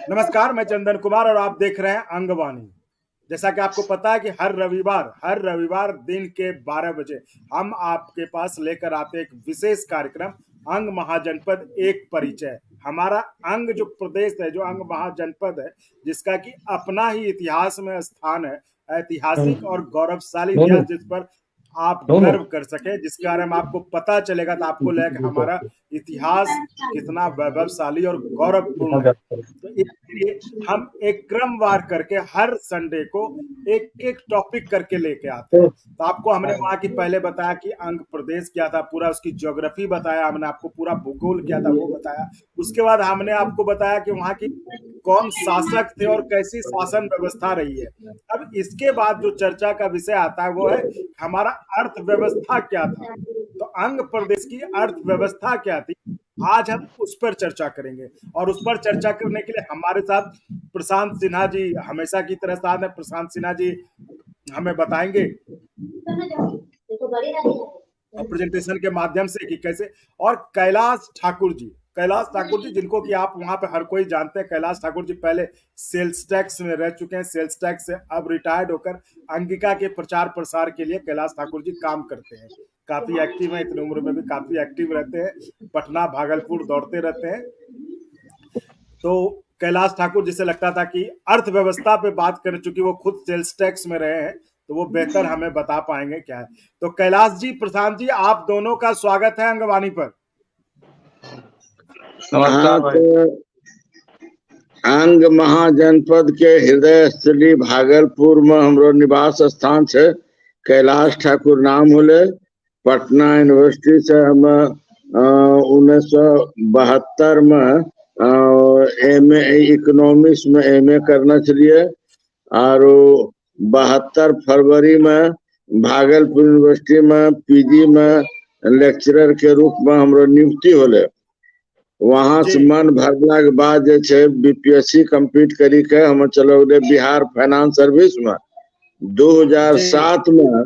नमस्कार, मैं चंदन कुमार और आप देख रहे हैं अंगवाणी। जैसा कि आपको पता है कि हर रविवार दिन के 12 बजे हम आपके पास लेकर आते हैं एक विशेष कार्यक्रम अंग महाजनपद एक परिचय। हमारा अंग जो प्रदेश है, जो अंग महाजनपद है, जिसका कि अपना ही इतिहास में स्थान है, ऐतिहासिक और गौरवशाली इतिहास, जिस पर आप गर्व कर सके, जिसके बारे में आपको पता चलेगा तो आपको लगेगा हमारा इतिहास कितना वैभवशाली और गौरवपूर्ण है। तो इसलिए हम एक क्रमवार करके हर संडे को एक एक टॉपिक करके लेके आते हैं। तो आपको हमने वहां की पहले बताया कि अंग प्रदेश क्या था, पूरा उसकी ज्योग्राफी बताया, हमने आपको पूरा भूगोल क्या था वो बताया। उसके बाद हमने आपको बताया कि वहां की कौन शासक थे और कैसी शासन व्यवस्था रही है। अब इसके बाद जो चर्चा का विषय आता है वो है हमारा अर्थव्यवस्था क्या था। तो अंग प्रदेश की अर्थव्यवस्था क्या थी, आज हम उस पर चर्चा करेंगे। और उस पर चर्चा करने के लिए हमारे साथ प्रशांत सिन्हा जी हमेशा की तरह साथ हैं। प्रशांत सिन्हा जी हमें बताएंगे प्रेजेंटेशन के माध्यम से कि कैसे। और कैलाश ठाकुर जी जिनको कि आप वहां पे हर कोई जानते हैं। कैलाश ठाकुर जी पहले सेल्स टैक्स में रह चुके हैं, सेल्स टैक्स से अब रिटायर्ड होकर अंगिका के प्रचार प्रसार के लिए कैलाश ठाकुर जी काम करते हैं। काफी एक्टिव है, इतनी उम्र में भी काफी एक्टिव रहते हैं, पटना भागलपुर दौड़ते रहते हैं। तो कैलाश ठाकुर जिसे लगता था कि अर्थव्यवस्था पे बात कर, चुकी वो खुद सेल्स टैक्स में रहे हैं, तो वो बेहतर हमें बता पाएंगे क्या है। तो कैलाश जी, प्रशांत जी, आप दोनों का स्वागत है अंगवाणी पर। नमस्कार भाई। अंग महाजनपद के हृदय स्थली भागलपुर में हमरो निवास स्थान है। कैलाश ठाकुर नाम होले। पटना यूनिवर्सिटी से हम 1972 में एमए इकोनॉमिक्स में एमए करना चलिए और 72 फरवरी में भागलपुर यूनिवर्सिटी में पीजी में लेक्चरर के रूप में हमरो नियुक्ति होले। वहां से मन भरला के बाद बीपीएससी कंप्लीट करी के हम चलो गए बिहार फाइनेंस सर्विस में। 2007 में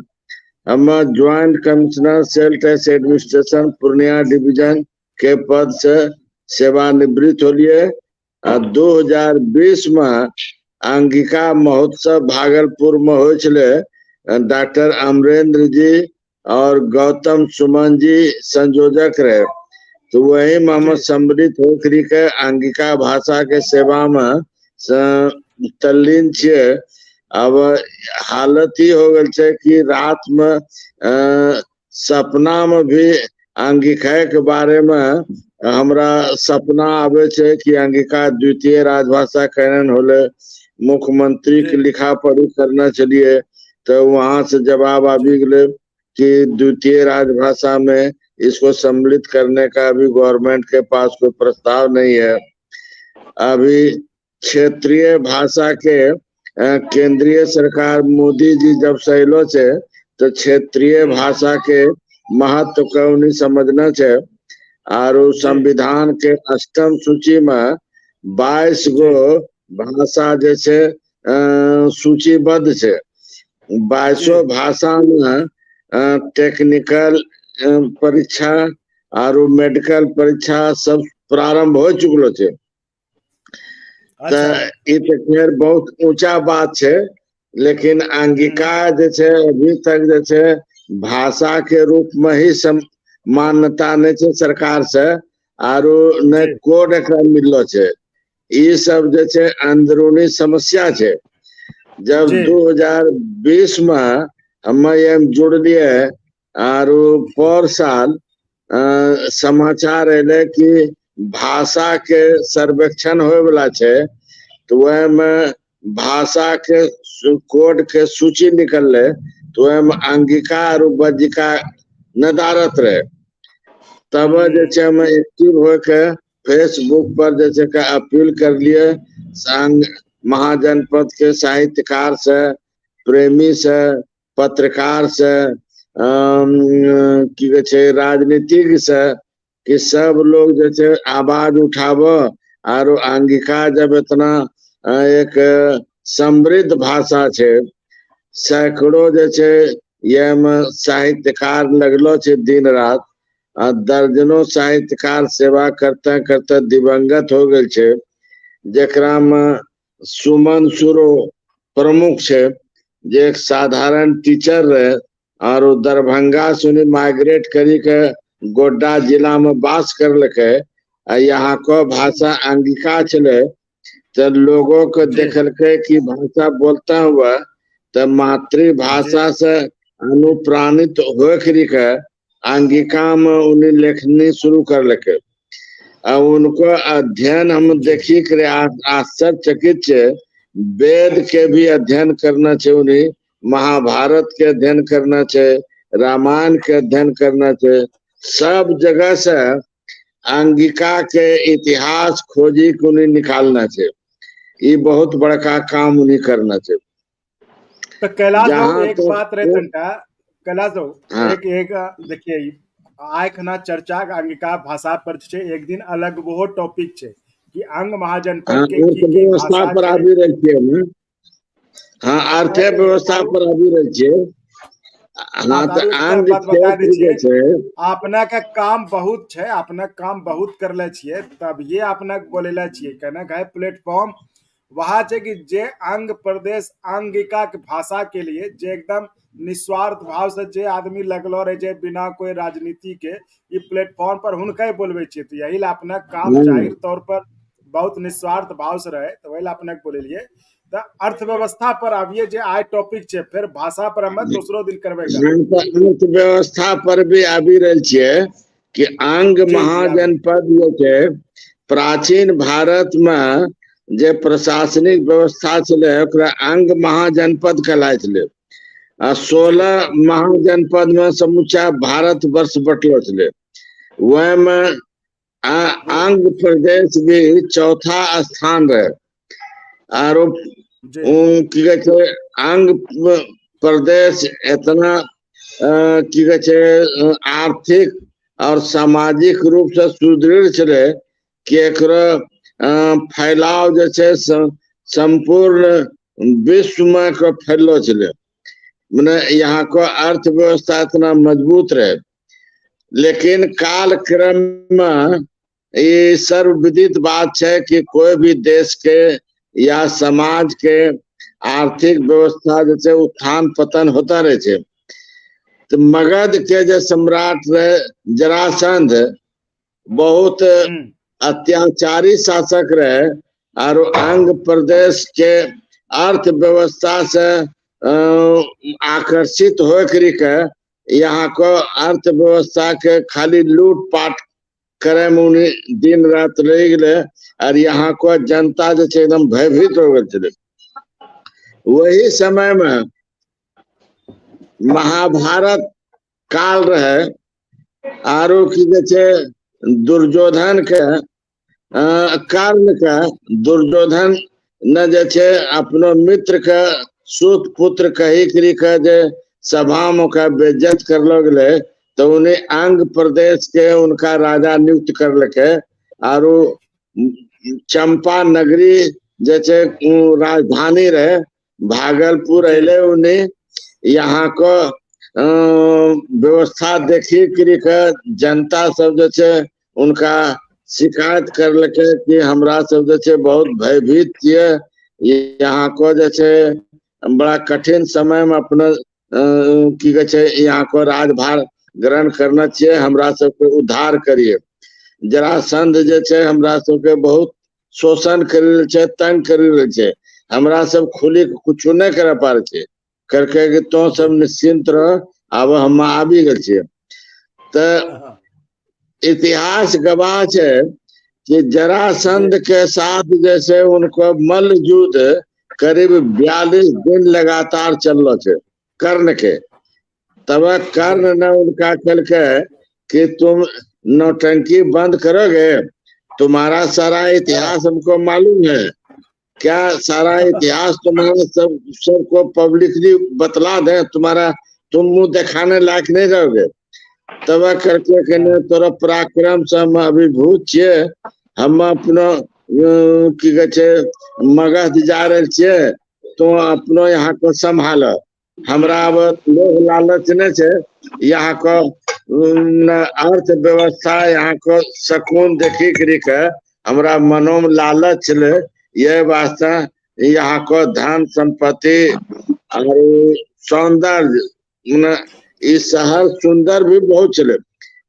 हम joint commissioner sale tax administration Purnia division के पद से सेवानिवृत्त होलिए। 2020 में अंगिका महोत्सव भागलपुर में हो चले। डॉक्टर अमरेंद्र जी और गौतम सुमन जी संयोजक रहे। तो वही में हम सम्मिलित होकर के अंगिका भाषा के सेवा में तल्लीन छे। अब हालत ही हो गल छे कि रात में सपना में भी अंगिका के बारे में हमरा सपना आवे छे कि अंगिका द्वितीय राजभाषा कैनन होले। मुख्यमंत्री के लिखा पढ़ी करना चलिए तो वहां से जवाब आबी गए कि द्वितीय राजभाषा में इसको सम्मिलित करने का अभी गवर्नमेंट के पास कोई प्रस्ताव नहीं है। अभी क्षेत्रीय भाषा के केंद्रीय सरकार मोदी जी जब सहलो छे तो क्षेत्रीय भाषा के महत्व को नहीं समझना छे। और संविधान के 8म सूची में 22 गो भाषा जैसे सूचीबद्ध छे। 22 भाषा में टेक्निकल परीक्षा और मेडिकल परीक्षा सब प्रारंभ हो चुकलो छे। खैर बहुत ऊंचा बात छे, लेकिन अंगिका जैसे अभी तक जैसे भाषा के रूप में ही मान्यता नहीं छे सरकार से और न कोड एकरा मिललो छे। ये सब जैसे अंदरूनी समस्या छे। जब 2020 में हम जुड़लिए और पर साल समाचार अले कि भाषा के सर्वेक्षण होए वाला छे। तो वह में भाषा के कोड के सूची निकलले तो वह में अंगिका और बज्जिका नदारत रहे। तब जैसे हम एक्टिव होके फेसबुक पर जैसे का अपील कर लिए संघ महाजनपद के साहित्यकार से, प्रेमी से, पत्रकार से, राजनीतिक से कि सब लोग जैसे आवाज उठाव। और अंगिका जब इतना एक समृद्ध भाषा छे, सैकड़ों जे छै ये में साहित्यकार लगलो छै दिन रात, आ दर्जनों साहित्यकार सेवा करते करते दिवंगत हो गेल छै, जेकरा में सुमन सुरो प्रमुख छै, जे एक साधारण टीचर रहे और दरभंगा सुनी माइग्रेट करी के गोड्डा जिला में वास करलकै, आ यहाँ को भाषा अंगिका चले, तो लोगों को जी देखलकै कि भाषा बोलता हुआ तो जी मातृभाषा से अनुप्राणित होकर के अंगिका में उन्हें लेखनी शुरू कर लगे। अब उनको अध्ययन हम जी देखी करे आश्चर्यचकित छे। वेद के भी अध्ययन करना चाहिए उन्हें, महाभारत के अध्ययन करना चाहिए, रामायण के अध्ययन करना चाहिए, सब जगह से अंगिका के इतिहास खोजी को उन्हें निकालना चाहिए। ये बहुत बड़का काम उन्हें करना चाहिए। तो कैलाश बाबू जहां एक तो बात रहे तनका, कैलाश बाबू हाँ एक एक देखिए आय खना चर्चा अंगिका भाषा पर छे, एक दिन अलग वो टॉपिक छे कि अंग हाँ महाजनपद के की अर्थव्यवस्था भाषा पर छे। आबि रहल छियै हमे। हाँ अर्थव्यवस्था पर आबि रहल छियै। हाँ हाँ तो तो आरो एकटा अंग बात बता दै क्षेत्र जे छियै, छै, अपना के काम बहुत छै, अपना काम बहुत करले छियै, तब ये अपना के बोलेला छियै कहना है प्लेटफॉर्म वहां छै कि जे अंग प्रदेश अंगिका के भाषा के लिए जे एकदम निस्वार्थ भाव से जे आदमी लगलो रहे छै बिना कोई राजनीति के ये प्लेटफॉर्म पर हुनके बोलबे छियै, तो यही ला अपना काम हाँ, जाहिर तौर पर बहुत निस्वार्थ भाव से रहे, तो वही ला अपना के बोलेलिए। तो अर्थव्यवस्था पर आबिए जे आय टॉपिक छे, फिर भाषा पर हमें दूसरो दिन करबे गप। हम तो अर्थव्यवस्था पर भी आबि रहल छियै कि अंग जी जी आबू। महाजनपद जे छै, प्राचीन भारत में जे प्रशासनिक व्यवस्था छलै ओकरा अंग महाजनपद कहलाय छलै, आ जी 16 महाजनपद में समूचा भारत वर्ष बटलो छलै। वह में जी आंध्र प्रदेश भी चौथा स्थान रहे। आरो जी की कहै छै आंध्र प्रदेश इतना की कहै छै आर्थिक और सामाजिक रूप से सुदृढ़ छलै कि एकरो फैलाव जे छै संपूर्ण विश्व में एकरो फैललो छलै। मने यहाँ को अर्थव्यवस्था इतना मजबूत रहे, लेकिन काल क्रम में ये सर्वविदित बात है कि कोई भी देश के या समाज के आर्थिक व्यवस्था जैसे उत्थान पतन होता रहे छे। तो मगध के जो सम्राट रहे जरासंध बहुत हम्म अत्याचारी शासक रहे, और अंग प्रदेश के अर्थव्यवस्था से आकर्षित होकर के यहाँ को अर्थव्यवस्था के खाली लूटपाट करे में उन्हें दिन रात रह गए, और यहाँ को जनता जो छे एकदम भयभीत हो गए। वही समय में महाभारत काल रहे, आरो की जे छे दुर्योधन के कर्ण के दुर्योधन न जे छे अपनो मित्र के सूत पुत्र कही करी के जे सभा में का बेइज्जत करलो गेले, तो उन्हें अंग प्रदेश के उनका राजा नियुक्त करलके, आरो चंपा नगरी जैसे राजधानी रहे भागलपुर जी अले उन्हें यहाँ को व्यवस्था देखी करी के जनता सब जो छे उनका शिकायत करलके कि हमरा सब जो छे बहुत भयभीत छिए, यहाँ को जो छे बड़ा कठिन समय में अपना की कहे छे यहाँ को राजभार ग्रहण करना चाहिए, हमरा सबके उद्धार करिए। जरासंध जे छे हमरा सबके बहुत शोषण कर छे, तंग कर छे, हमरा सब खुली कुछ नहीं करे पारे छे, करके कि तो जी सब निश्चिंत रह, अब हम आबि गए छे। तो हाँ, इतिहास गवाह है कि जी जरासंध के साथ जैसे उनको मल्ल युद्ध करीब 42 दिन लगातार चल छे कर्ण के। तब जी कर्ण ने उनका कल के कि तुम नौटंकी बंद करोगे, तुम्हारा सारा हाँ, इतिहास हमको मालूम है, क्या सारा इतिहास तुम्हारा सबको पब्लिकली बतला दे, तुम्हारा तुम मुंह दिखाने लायक नहीं रहोगे। तब करके कहने हाँ, तोरा पराक्रम से हम अभिभूत छे, हम अपनो की कहे छे मगध जा रहे छे, तो अपनो यहाँ को संभाल। हमरा अब लोभ लालच नहीं छे। यहाँ को अर्थव्यवस्था यहाँ को सकून देखी करी के हमरा मनो में लालच छे। ये वास्ते यहाँ को धन संपत्ति और सौंदर्य इस शहर सुंदर भी बहुत चले।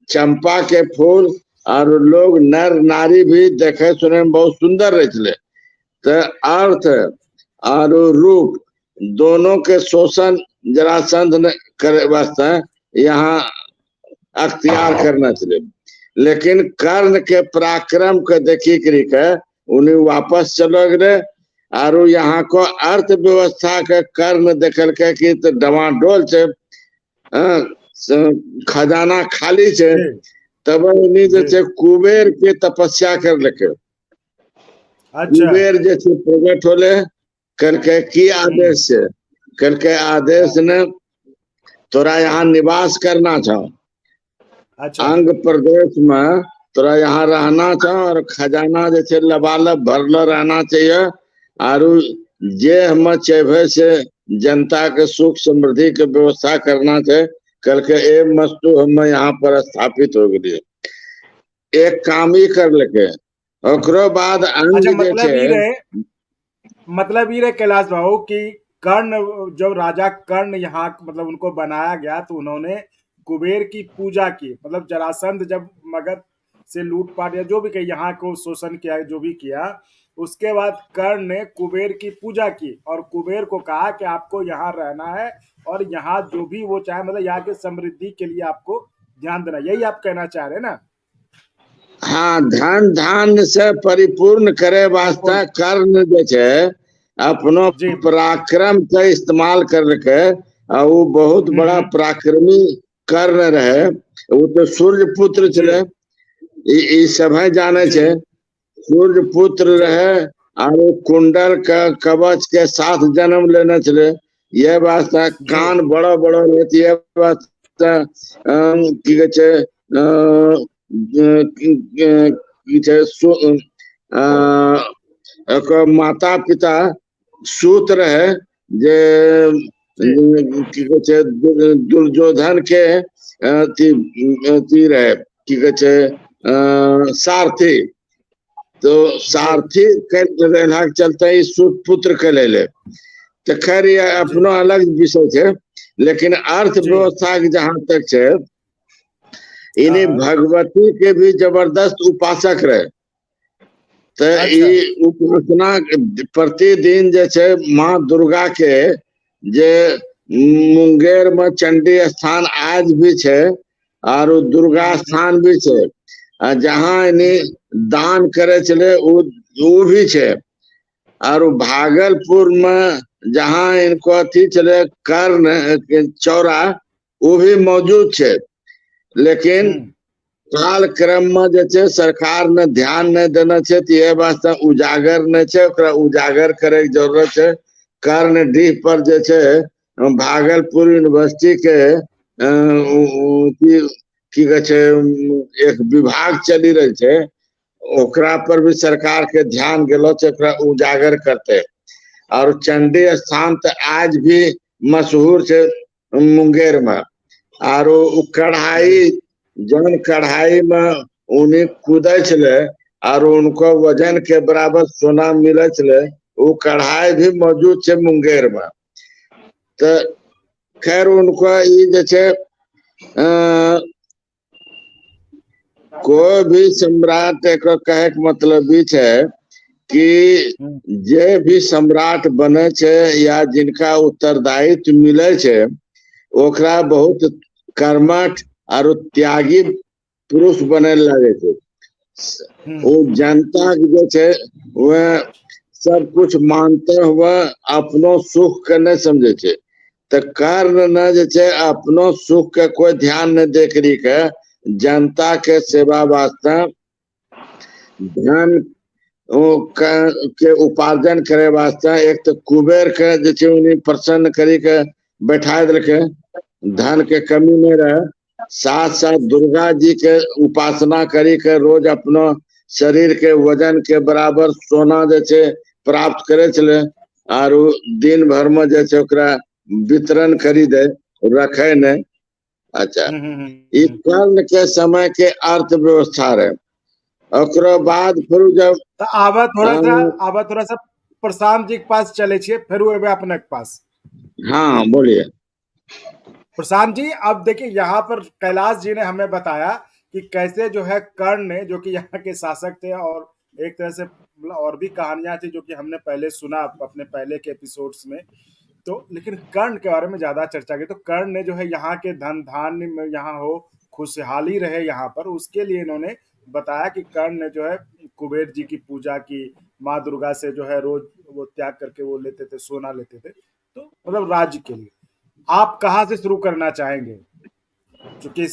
चंपा के फूल और लोग नर नारी भी देखे सुने में बहुत सुंदर रहे। तो अर्थ और रूप दोनों के शोषण जरासंध ने करे वास्ते यहाँ अख्तियार करना चाहिए। लेकिन कर्ण के पराक्रम के देखी करी के उन्हें वापस चलो गए और यहाँ को अर्थव्यवस्था के कर्ण देखल के कि तो डमाडोल छे, खजाना खाली छे। तब उन्हीं जे कुबेर के तपस्या कर लके। कुबेर जे प्रकट होले करके की आदेश से करके आदेश ने तोरा यहाँ निवास करना चाहो। अंग प्रदेश में तोरा यहाँ रहना चाहो और खजाना जैसे लबालब भरल रहना चाहिए। और जे हम चाहे से जनता के सुख समृद्धि के व्यवस्था करना चाहिए। कल के ए मस्तु हम यहाँ पर स्थापित हो गए। एक काम ही कर लके ओकरो बाद मतलब ये कैलाश बाबू कि कर्ण जब राजा कर्ण यहाँ मतलब उनको बनाया गया तो उन्होंने कुबेर की पूजा की। मतलब जरासंध जब मगध से लूटपाट या जो भी किया यहाँ को शोषण किया जो भी किया, उसके बाद कर्ण ने कुबेर की पूजा की और कुबेर को कहा कि आपको यहाँ रहना है और यहाँ जो भी वो चाहे मतलब यहाँ के समृद्धि के लिए आपको ध्यान देना। यही आप कहना चाह रहे हैं ना? हाँ, धन धान से परिपूर्ण करे वास्ते कर्ण जे अपनो पराक्रम का इस्तेमाल करके वो बहुत बड़ा पराक्रमी कर्ण रहे। वो तो सूर्य पुत्र चले सब जाने छे। सूर्य पुत्र रहे और कुंडल का कवच के साथ जन्म लेने चले। ये वास्ते कान बड़ा बड़ा रहती है। वास्ते माता पिता सूत रहे जे दुर्योधन के रहे सारथी। तो सारथी के चलते ही सूत पुत्र के ले। तो खैर ये अपनो अलग विषय है। लेकिन अर्थव्यवस्था के जहां तक है इन्हें भगवती के भी जबरदस्त उपासक रहे। तो ये उपासना प्रतिदिन जैसे माँ दुर्गा के जे मुंगेर में चंडी स्थान आज भी है और दुर्गा स्थान भी है जहाँ इन्हें दान करे चले वो भी है। और भागलपुर में जहाँ इनको अथी चले कर्ण चौरा वो भी मौजूद है। लेकिन काल क्रम में जैसे सरकार ने ध्यान नहीं देना चाहिए तो ये वास्ते उजागर नहीं है। उजागर करे की जरूरत है। कर्ण डीह पर जैसे भागलपुर यूनिवर्सिटी के की एक विभाग चली रही है ओकरा पर भी सरकार के ध्यान गेलो छे। उजागर करते और चंडी स्थान तो आज भी मशहूर है मुंगेर में। और कढ़ाई जन कढ़ाई में उन्हें कूदे चले और उनको वजन के बराबर सोना मिले चले वो कढ़ाई भी मौजूद है मुंगेर में। तो खैर उनको ये जैसे कोई भी सम्राट एक कहे के मतलब भी है कि जे भी सम्राट बने छे या जिनका उत्तरदायित्व मिले छे ओकरा बहुत कर्मठ और त्यागी पुरुष बने लगे थे। वो जनता जो छे वह सब कुछ मानते हुए अपनो सुख के नहीं समझे छे। तो कर्ण न जे अपनो सुख के कोई ध्यान नहीं देख रही के जनता के सेवा वास्ते धन के उपार्जन करे वास्ते एक तो कुबेर के जे उन्हें प्रसन्न करी के बैठा दिलके धन के कमी नहीं रहे। साथ साथ दुर्गा जी के उपासना करी के रोज अपना शरीर के वजन के बराबर सोना जैसे प्राप्त करे चले और दिन भर में जैसे वितरण करी दे रखे ने। अच्छा, ई कर्ण के समय के अर्थव्यवस्था रहे। ओकरो बाद फिर जब तो आबा थोड़ा सा प्रशांत जी के पास चले छिए, फिर एबे अपने के पास। हाँ बोलिए। प्रशांत जी, अब देखिए यहाँ पर कैलाश जी ने हमें बताया कि कैसे जो है कर्ण ने, जो कि यहाँ के शासक थे, और एक तरह से और भी कहानियां थी जो कि हमने पहले सुना अपने पहले के एपिसोड्स में। तो लेकिन कर्ण के बारे में ज्यादा चर्चा की, तो कर्ण ने जो है यहाँ के धन धान्य में यहाँ हो, खुशहाली रहे यहाँ पर, उसके लिए इन्होंने बताया कि कर्ण ने जो है कुबेर जी की पूजा की, माँ दुर्गा से जो है रोज वो त्याग करके वो लेते थे, सोना लेते थे, तो मतलब राज्य के लिए। आप कहाँ से शुरू करना चाहेंगे, क्योंकि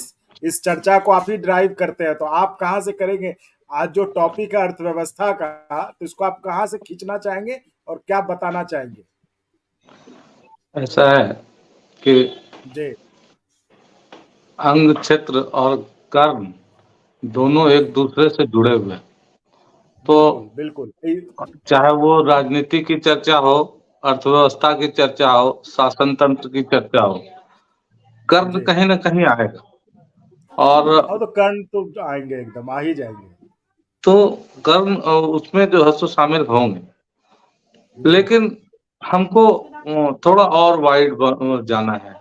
इस चर्चा को आप ही ड्राइव करते हैं, तो आप कहाँ से करेंगे? आज जो टॉपिक है अर्थव्यवस्था का, तो इसको आप कहाँ से खींचना चाहेंगे और क्या बताना चाहेंगे? ऐसा है कि जी, अंग क्षेत्र और कर्म दोनों एक दूसरे से जुड़े हुए हैं। तो बिल्कुल। चाहे वो राजनीति की चर्चा हो, अर्थव्यवस्था की चर्चा हो, शासन तंत्र की चर्चा हो, कर्म कहीं ना कहीं आएगा। और तो कर्ण तो आएंगे, एकदम आ ही जाएंगे। तो कर्म उसमें जो है सो शामिल होंगे, लेकिन हमको थोड़ा और वाइड जाना है।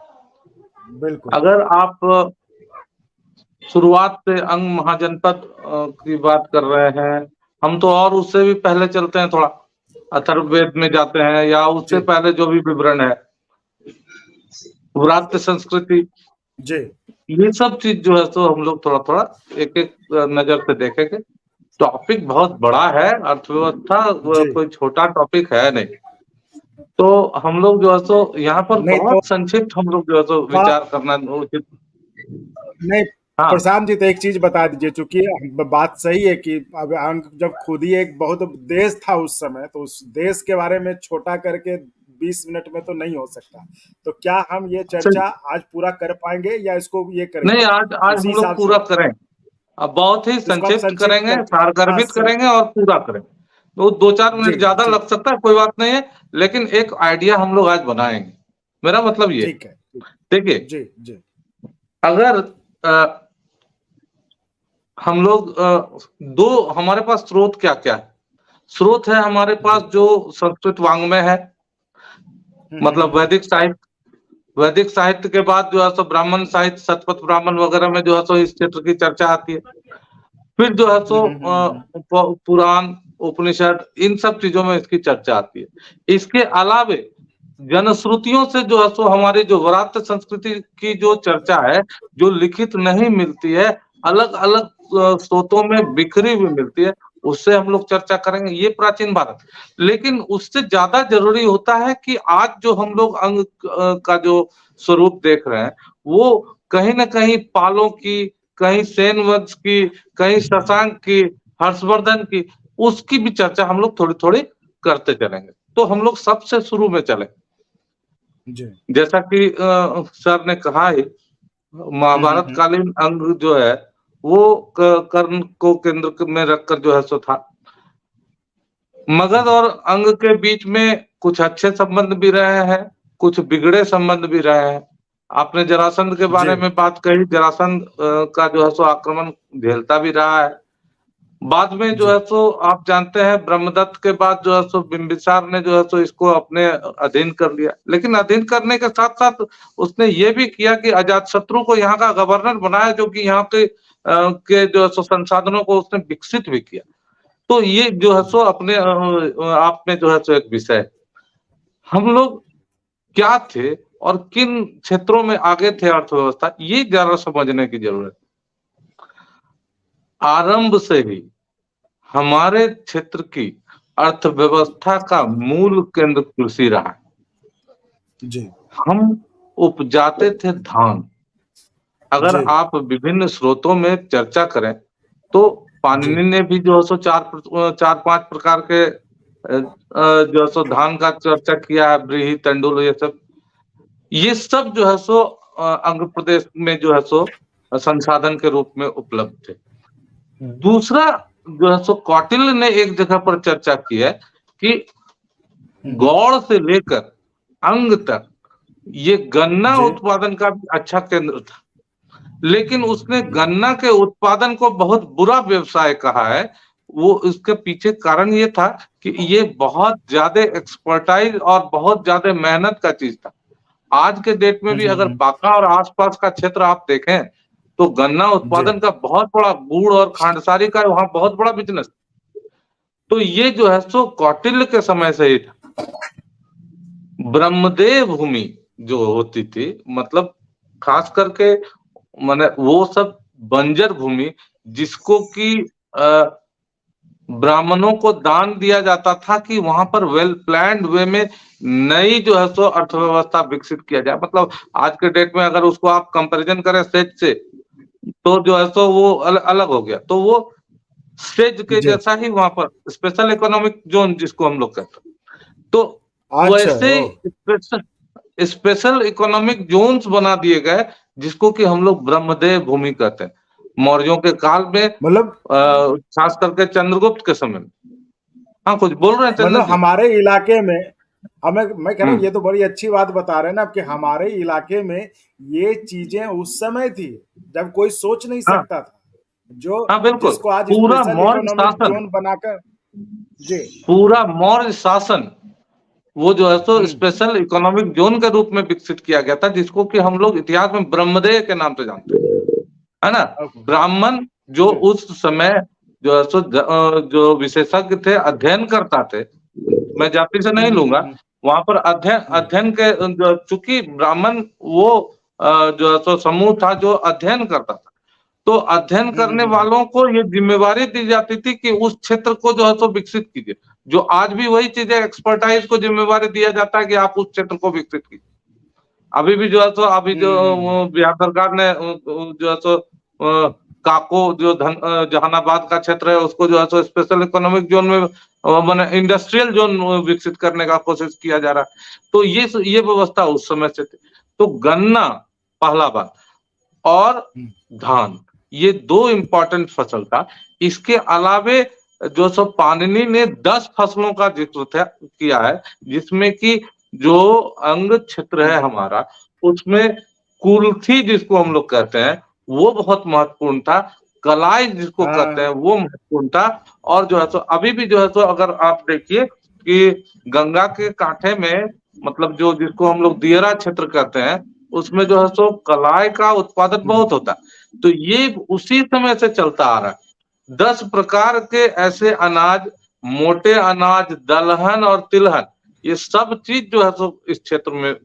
बिल्कुल। अगर आप शुरुआत से अंग महाजनपद की बात कर रहे हैं, हम तो और उससे भी पहले चलते हैं, थोड़ा अथर्ववेद में जाते हैं, या उससे पहले जो भी विवरण है, व्रात्य संस्कृति, जी, ये सब चीज जो है तो हम लोग थोड़ा थोड़ा एक एक नजर से देखेंगे। टॉपिक बहुत बड़ा है, अर्थव्यवस्था कोई छोटा टॉपिक है नहीं। तो हम लोग जो है तो यहाँ पर बहुत संक्षिप्त हम लोग जो है तो विचार करना उचित नहीं। हाँ। प्रशांत जी, तो एक चीज बता दीजिए, चूंकि बात सही है कि अब जब खुद ही एक बहुत देश था उस समय, तो उस देश के बारे में छोटा करके 20 मिनट में तो नहीं हो सकता। तो क्या हम ये चर्चा आज पूरा कर पाएंगे या इसको ये करेंगे? नहीं, आज हम लोग पूरा करें। अब बहुत ही संक्षिप्त करेंगे, सारगर्भित करेंगे और पूरा करेंगे। तो 2-4 मिनट ज्यादा लग सकता है, कोई बात नहीं है, लेकिन एक आइडिया हम लोग आज बनाएंगे। मेरा मतलब ये, ठीक है। देखिए, जी जी, अगर हम लोग दो, हमारे पास स्रोत क्या क्या है? स्रोत है हमारे पास जो संस्कृत वांग्मय है, मतलब वैदिक साहित्य। वैदिक साहित्य के बाद जो है सो ब्राह्मण साहित्य, शतपथ ब्राह्मण वगैरह में जो है सो इस क्षेत्र की चर्चा आती है। फिर जो है सो पुराण, उपनिषद, इन सब चीजों में इसकी चर्चा आती है। इसके अलावे जनश्रुतियों से जो है सो हमारी जो व्रात्य संस्कृति की जो चर्चा है, जो लिखित नहीं मिलती है, अलग अलग स्रोतों में बिखरी हुई मिलती है, उससे हम लोग चर्चा करेंगे। ये प्राचीन भारत। लेकिन उससे ज्यादा जरूरी होता है कि आज जो हम लोग अंग का जो स्वरूप देख रहे हैं, वो कहीं ना कहीं पालों की, कहीं सेन वंश की, कहीं शशांक की, हर्षवर्धन की, उसकी भी चर्चा हम लोग थोड़ी थोड़ी करते चलेंगे। तो हम लोग सबसे शुरू में चले, जैसा कि सर ने कहा है, महाभारत कालीन अंग जो है वो कर्ण को केंद्र में रखकर जो है सो था। मगध और अंग के बीच में कुछ अच्छे संबंध भी रहे हैं, कुछ बिगड़े संबंध भी रहे हैं। आपने जरासंध के बारे में बात कही, जरासंध का जो है सो आक्रमण झेलता भी रहा है। बाद में जो है सो आप जानते हैं, ब्रह्मदत्त के बाद जो है सो बिंबिसार ने जो है सो इसको अपने अधीन कर लिया। लेकिन अधीन करने के साथ साथ उसने ये भी किया कि अजातशत्रु को यहाँ का गवर्नर बनाया, जो कि यहाँ के जो है सो संसाधनों को उसने विकसित भी किया। तो ये जो है सो अपने आप में जो है सो एक विषय है। हम लोग क्या थे और किन क्षेत्रों में आगे थे अर्थव्यवस्था, ये जरा समझने की जरूरत है। आरंभ से ही हमारे क्षेत्र की अर्थव्यवस्था का मूल केंद्र कृषि रहा है। जी, हम उपजाते थे धान। अगर आप विभिन्न स्रोतों में चर्चा करें तो पाणिनि ने भी जो है सो 4-5 प्रकार के जो है सो धान का चर्चा किया है, व्रीहि, तंडुल, ये सब जो है सो अंग प्रदेश में जो है सो संसाधन के रूप में उपलब्ध थे। दूसरा जो है सो कौटिल्य ने एक जगह पर चर्चा की है कि गौड़ से लेकर अंग तक ये गन्ना जी उत्पादन का भी अच्छा केंद्र था, लेकिन उसने गन्ना के उत्पादन को बहुत बुरा व्यवसाय कहा है। वो इसके पीछे कारण ये था कि ये बहुत ज्यादा एक्सपर्टाइज और बहुत ज्यादा मेहनत का चीज था। आज के डेट में भी अगर बांका और आसपास का क्षेत्र आप देखें तो गन्ना जी उत्पादन का बहुत बड़ा, गुड़ और खांडसारी का वहां बहुत बड़ा बिजनेस। तो ये जो है सो कौटिल्य के समय से ही था। ब्रह्मदेव भूमि जो होती थी, मतलब खास करके माने वो सब बंजर भूमि जिसको कि ब्राह्मणों को दान दिया जाता था कि वहां पर वेल प्लान्ड वे में नई जो है सो अर्थव्यवस्था विकसित किया जाए। मतलब आज के डेट में अगर उसको आप कंपैरिजन करें सेज से, तो जो है सो वो अलग हो गया। तो वो सेज के जी जैसा ही वहां पर स्पेशल इकोनॉमिक जोन जिसको हम लोग कहते हैं, तो अच्छा वैसे ओ स्पेशल स्पेशल इकोनॉमिक जोन्स बना दिए गए जिसको कि हम लोग ब्रह्मदेव भूमि कहते हैं। मौर्यों के काल में, मतलब खास करके चंद्रगुप्त के समय में। हाँ, कुछ बोल रहे हैं मतलब चंदन जी? हमारे इलाके में हमें, मैं कह रहा हूँ हम्म। ये तो बड़ी अच्छी बात बता रहे हैं ना कि हमारे इलाके में ये चीजें उस समय थी जब कोई सोच नहीं हाँ सकता था, जो हाँ, बिल्कुल। जिसको आज पूरा स्पेशल मौर्य इकोनॉमिक शासन, जोन बनाकर। जी पूरा मौर्य शासन वो जो है सो हम्म स्पेशल इकोनॉमिक जोन के रूप में विकसित किया गया था, जिसको कि हम लोग इतिहास में ब्रह्मदेव के नाम से जानते हैं, है ना। ओके ब्राह्मण जो जी उस समय जो है सो जो विशेषज्ञ थे, अध्ययन करता थे, मैं जाति से नहीं लूंगा, हम्म, वहां पर अध्ययन हम्म, अध्ययन के चूंकि ब्राह्मण वो जो है सो समूह था जो अध्ययन करता था, तो अध्ययन करने हम्म, वालों को ये जिम्मेवारी दी जाती थी कि उस क्षेत्र को जो है सो विकसित कीजिए। जो आज भी वही चीजें एक्सपर्टाइज को जिम्मेवारी दिया जाता है कि आप उस क्षेत्र को विकसित कीजिए। अभी भी जो है सो, अभी जो बिहार सरकार ने जो है सो काको जो जहानाबाद का क्षेत्र है उसको जो है सो स्पेशल इकोनॉमिक जोन में माने इंडस्ट्रियल जोन विकसित करने का कोशिश किया जा रहा है। तो ये व्यवस्था उस समय से थी। तो गन्ना पहला बात, और हम्म, धान, ये दो इंपॉर्टेंट फसल था। इसके अलावे जो सो पाणिनि ने 10 फसलों का जिक्र किया है, जिसमें कि जो अंग क्षेत्र है हमारा, उसमें कुल्थी जिसको हम लोग कहते हैं वो बहुत महत्वपूर्ण था। कलाई जिसको कहते हैं हाँ वो महत्वपूर्ण था। और जो है सो अभी भी जो है सो अगर आप देखिए कि गंगा के कांठे में, मतलब जो जिसको हम लोग दियरा क्षेत्र कहते हैं, उसमें जो है सो कलाई का उत्पादन बहुत होता है। तो ये उसी समय से चलता आ रहा है। 10 प्रकार के ऐसे अनाज, मोटे अनाज, दलहन और तिलहन, ये सब चीज जो है सो इस क्षेत्र में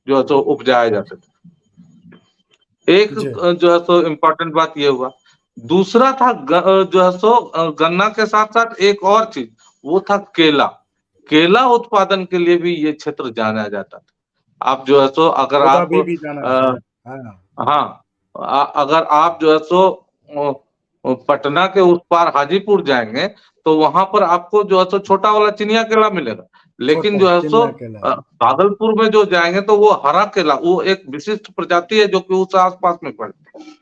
जो है सो उपजाए जाते थे। एक जी जो है सो इम्पोर्टेंट बात ये हुआ। दूसरा था जो है सो गन्ना के साथ साथ एक और चीज, वो था केला। केला उत्पादन के लिए भी ये क्षेत्र जाना जाता था। आप जो है सो अगर वो तो आप अभी भी जाना जाता है हाँ हाँ, अगर आप जो है सो पटना के उस पार हाजीपुर जाएंगे तो वहां पर आपको जो है सो छोटा वाला चिनिया केला मिलेगा। लेकिन छोटा जो है सो चिन्ना केला भागलपुर में जो जाएंगे तो वो हरा केला, वो एक विशिष्ट प्रजाति है जो कि उस आसपास में पड़ती है। जी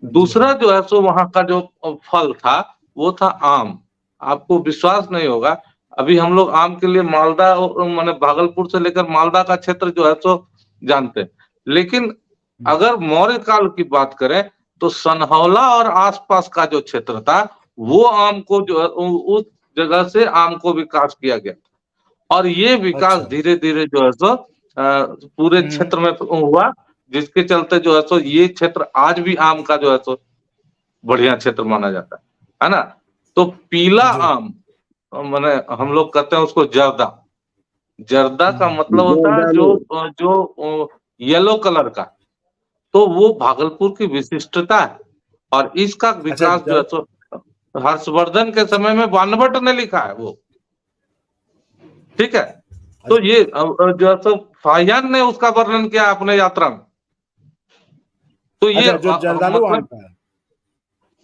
दूसरा जो है सो वहां का जो फल था वो था आम। आपको विश्वास नहीं होगा, अभी हम लोग आम के लिए मालदा माने भागलपुर से लेकर मालदा का क्षेत्र जो है सो जानते हैं। लेकिन अगर मौर्य काल की बात करें तो सनहौला और आसपास का जो क्षेत्र था वो आम को जो है उस जगह से आम को विकास किया गया। और ये विकास अच्छा धीरे धीरे जो है सो पूरे हम्म क्षेत्र में हुआ, जिसके चलते जो है सो ये क्षेत्र आज भी आम का जो है सो बढ़िया क्षेत्र माना जाता है ना। तो पीला जी आम माने हम लोग कहते हैं उसको जर्दा। जर्दा का मतलब होता है जर्दालू। जो येलो कलर का। तो वो भागलपुर की विशिष्टता है। और इसका अच्छा विकास जो है सो हर्षवर्धन के समय में बाणभट्ट ने लिखा है वो, ठीक है। तो ये जो है सो फाहियान ने उसका वर्णन किया अपने यात्रा में। तो ये अच्छा जो जर्दालू आम मतलब का है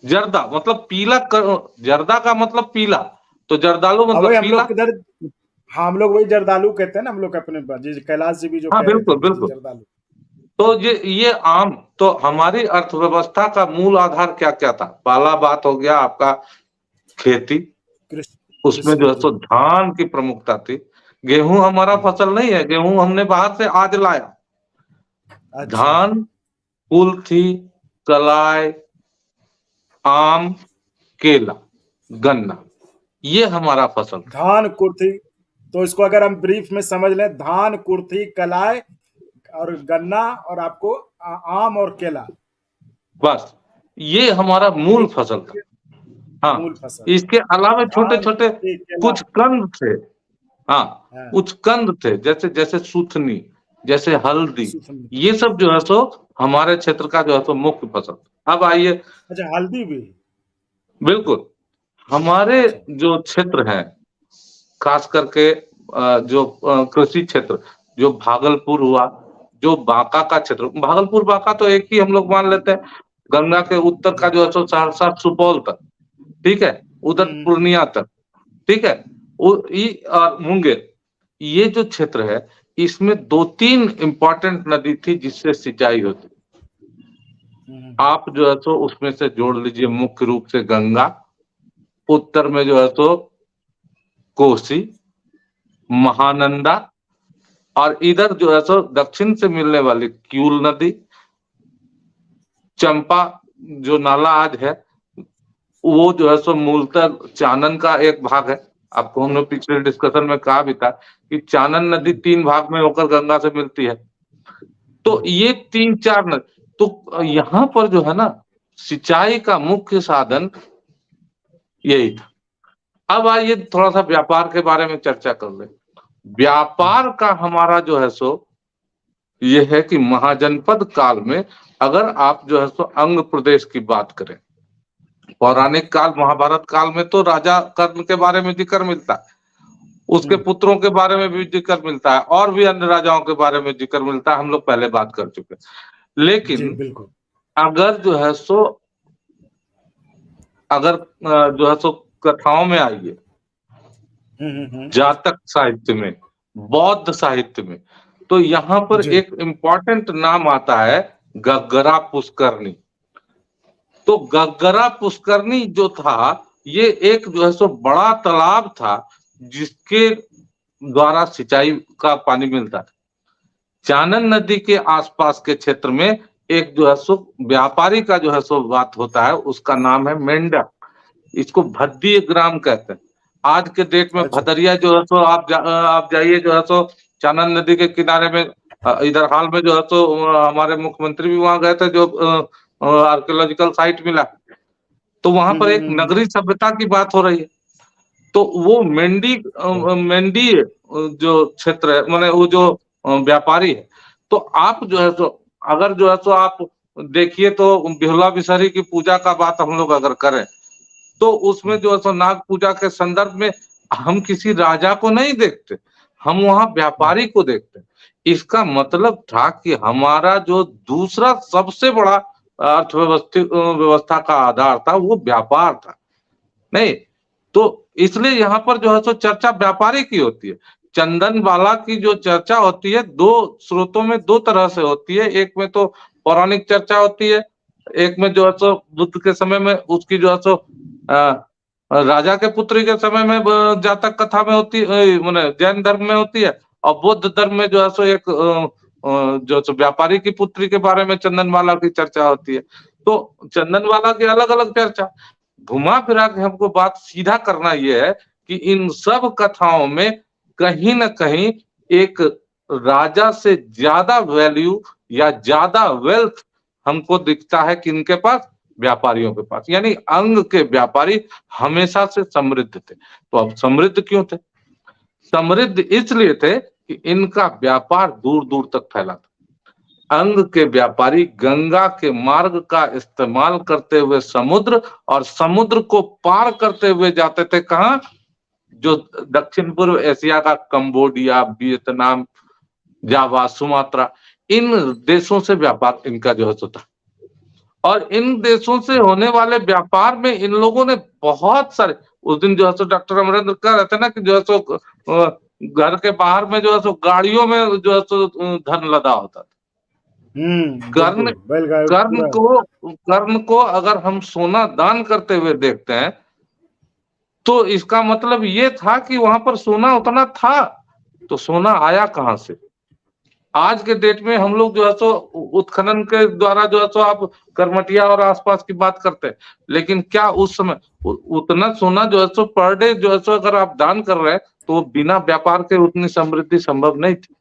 जर्दा मतलब पीला जर्दा का मतलब पीला, तो जर्दालु अब वही मतलब हम पीला। लोग किधर, हाँ हम लोग वही जर्दालू कहते हैं ना हम लोग अपने जी कैलाश जी भी जो हाँ, कह रहे थे बिल्कुल कि जी बिल्कुल। जर्दालू तो ये आम, तो हमारी अर्थव्यवस्था का मूल आधार क्या क्या था? पहला बात हो गया आपका खेती। कृषि उसमें कृषि जो है जी सो धान की प्रमुखता थी। गेहूं हमारा फसल नहीं है, गेहूं हमने बाहर से आज लाया। अच्छा। धान, कुल्थी, कलाई, आम, केला, गन्ना, ये हमारा फसल था। धान, कुर्थी, तो इसको अगर हम ब्रीफ में समझ लें, धान, कुर्थी, कलाई और गन्ना और आपको आम और केला, बस ये हमारा मूल फसल था। हाँ, मूल फसल। इसके अलावा छोटे धान, छोटे कुर्थी, केला। कुछ कंद थे। हाँ, हाँ, कुछ कंद थे, जैसे जैसे सूथनी, जैसे हल्दी, सूखन। ये सब जो है सो हमारे क्षेत्र का जो है सो मुख्य फसल। अब आइए, अच्छा, हल्दी भी। बिल्कुल हमारे अच्छा। जो क्षेत्र है, खास करके जो कृषि क्षेत्र, जो भागलपुर हुआ, जो बांका का क्षेत्र, भागलपुर बांका तो एक ही हम लोग मान लेते हैं। गंगा के उत्तर का जी। जो है सो सहरसा सुपौल तक, ठीक है, उधर हम्म। पूर्णिया तक, ठीक है, और मुंगेर, ये जो क्षेत्र है, इसमें 2-3 इंपॉर्टेंट नदी थी जिससे सिंचाई होती। आप जो है सो उसमें से जोड़ लीजिए, मुख्य रूप से गंगा, उत्तर में जो है सो कोसी, महानंदा, और इधर जो है सो दक्षिण से मिलने वाली क्यूल नदी, चंपा जो नाला आज है, वो जो है सो मूलतः चानन का एक भाग है। आपको हमने पिछले डिस्कशन में कहा भी था कि चानन नदी 3 भाग में होकर गंगा से मिलती है। तो ये 3-4 नदी, तो यहाँ पर जो है ना, सिंचाई का मुख्य साधन यही था। अब आइए थोड़ा सा व्यापार के बारे में चर्चा कर ले। व्यापार का हमारा जो है सो ये है कि महाजनपद काल में, अगर आप जो है सो अंग प्रदेश की बात करें, पौराणिक काल महाभारत काल में तो राजा कर्ण के बारे में जिक्र मिलता है, उसके पुत्रों के बारे में भी जिक्र मिलता है, और भी अन्य राजाओं के बारे में जिक्र मिलता है, हम लोग पहले बात कर चुके। जी, लेकिन बिल्कुल। अगर जो है सो, अगर जो है सो कथाओं में आइए, जातक साहित्य में, बौद्ध साहित्य में, तो यहाँ पर जी। एक इम्पोर्टेंट नाम आता है, गग्गरा पुष्करनी। तो गग्गरा पुष्करनी जो था, ये एक जो है सो बड़ा तालाब था जिसके द्वारा सिंचाई का पानी मिलता था। चानन नदी के आसपास के क्षेत्र में एक जो है सो व्यापारी का जो है सो बात होता है, उसका नाम है मेंढक। इसको भद्दीय ग्राम कहते हैं। आज के डेट में अच्छा। भदरिया जो है सो आप जाइए जो है सो चानन नदी के किनारे में, इधर हाल में जो है सो हमारे मुख्यमंत्री भी वहां गए थे, जो आर्कियोलॉजिकल साइट मिला, तो वहां पर एक नगरी सभ्यता की बात हो रही है। तो वो मेंढी जो क्षेत्र है, माने वो जो व्यापारी है, तो आप जो है सो, अगर जो है सो आप देखिए तो बिहुला बिसहरी की पूजा का बात हम लोग अगर करें, तो उसमें जो है सो नाग पूजा के संदर्भ में हम किसी राजा को नहीं देखते, हम वहां व्यापारी को देखते हैं। इसका मतलब था कि हमारा जो दूसरा सबसे बड़ा व्यवस्था का आधार था, वो व्यापार था। नहीं, तो इसलिए यहाँ पर जो है सो चर्चा व्यापारी की होती है। चंदन वाला की जो चर्चा होती है, 2 स्रोतों में 2 तरह से होती है। एक में तो पौराणिक चर्चा होती है, एक में जो है सो बुद्ध के समय में उसकी जो है सो राजा के पुत्री के समय में जातक कथा में होती है, माने जैन धर्म में होती है, और बौद्ध धर्म में जो है सो एक जो व्यापारी की पुत्री के बारे में चंदनवाला की चर्चा होती है। तो चंदनवाला की अलग अलग चर्चा। घुमा फिरा के हमको बात सीधा करना यह है कि इन सब कथाओं में कहीं न कहीं एक राजा से ज्यादा वैल्यू या ज्यादा वेल्थ हमको दिखता है किनके पास, व्यापारियों के पास। यानी अंग के व्यापारी हमेशा से समृद्ध थे। तो अब समृद्ध क्यों थे? समृद्ध इसलिए थे कि इनका व्यापार दूर दूर तक फैला था। अंग के व्यापारी गंगा के मार्ग का इस्तेमाल करते हुए समुद्र, और समुद्र को पार करते हुए जाते थे कहाँ? जो दक्षिण पूर्व एशिया का कंबोडिया, वियतनाम, जावा, सुमात्रा, इन देशों से व्यापार इनका जो है था। और इन देशों से होने वाले व्यापार में इन लोगों ने बहुत सारे, उस दिन जो है सो डॉक्टर अमरेंद्र कह रहे थे ना कि जो है सो घर के बाहर में जो है सो गाड़ियों में जो है सो धन लदा होता था। कर्ण बैलगाड़ी कर्ण को अगर हम सोना दान करते हुए देखते हैं, तो इसका मतलब ये था कि वहां पर सोना उतना था। तो सोना आया कहां से? आज के डेट में हम लोग जो है सो उत्खनन के द्वारा जो है सो आप करमटिया और आसपास की बात करते हैं, लेकिन क्या उस समय उतना सोना जो है सो पर डे जो है सो अगर आप दान कर रहे हैं तो बिना व्यापार के उतनी समृद्धि संभव नहीं थी।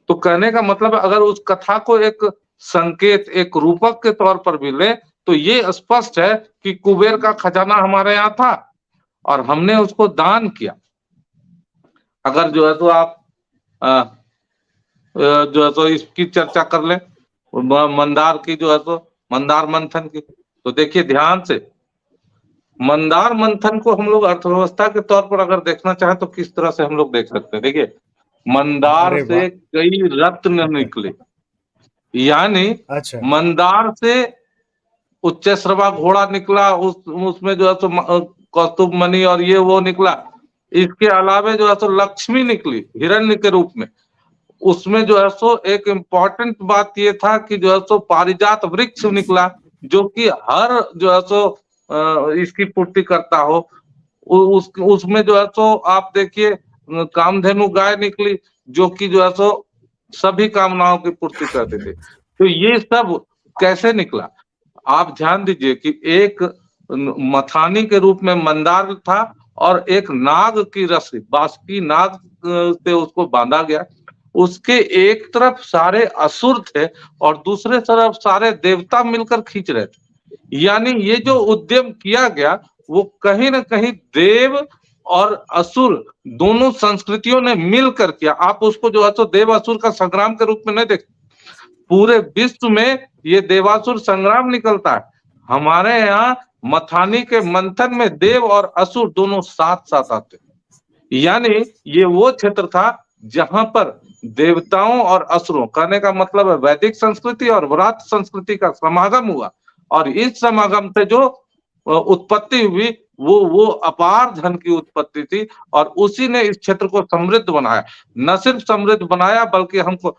तो कहने का मतलब है, अगर उस कथा को एक संकेत, एक रूपक के तौर पर भी ले तो ये स्पष्ट है कि कुबेर का खजाना हमारे यहाँ था और हमने उसको दान किया। अगर जो है तो आप जो है तो इसकी चर्चा कर ले, मंदार की जो है तो मंदार मंथन की, तो देखिए ध्यान से, मंदार मंथन को हम लोग अर्थव्यवस्था के तौर पर अगर देखना चाहे तो किस तरह से हम लोग देख सकते हैं। देखिए मंदार अरे से वाह! कई रत्न निकले, यानी अच्छा, मंदार से उच्च श्रवा घोड़ा निकला, उसमें जो है तो कौस्तुभ मणि और ये वो निकला। इसके अलावे जो है तो लक्ष्मी निकली हिरण्य के रूप में। उसमें जो है सो एक इम्पोर्टेंट बात ये था कि जो है सो पारिजात वृक्ष निकला, जो कि हर जो है सो इसकी पूर्ति करता हो। उसमें जो है सो आप देखिए कामधेनु गाय निकली, जो कि जो है सो सभी कामनाओं की पूर्ति करते थे। तो ये सब कैसे निकला? आप ध्यान दीजिए कि एक मथानी के रूप में मंदार था और एक नाग की रस्सी, बासुकी नाग से उसको बांधा गया। उसके एक तरफ सारे असुर थे और दूसरे तरफ सारे देवता मिलकर खींच रहे थे। यानी ये जो उद्यम किया गया वो कहीं ना कहीं देव और असुर दोनों संस्कृतियों ने मिलकर किया। आप उसको जो है तो देव असुर का संग्राम के रूप में नहीं देखते, पूरे विश्व में ये देवासुर संग्राम निकलता है। हमारे यहाँ मथानी के मंथन में देव और असुर दोनों साथ साथ आते, यानी ये वो क्षेत्र था जहां पर देवताओं और असुरों, कहने का मतलब है वैदिक संस्कृति और व्रात संस्कृति का समागम हुआ। और इस समागम से जो उत्पत्ति हुई वो अपार धन की उत्पत्ति थी और उसी ने इस क्षेत्र को समृद्ध बनाया। न सिर्फ समृद्ध बनाया बल्कि हमको,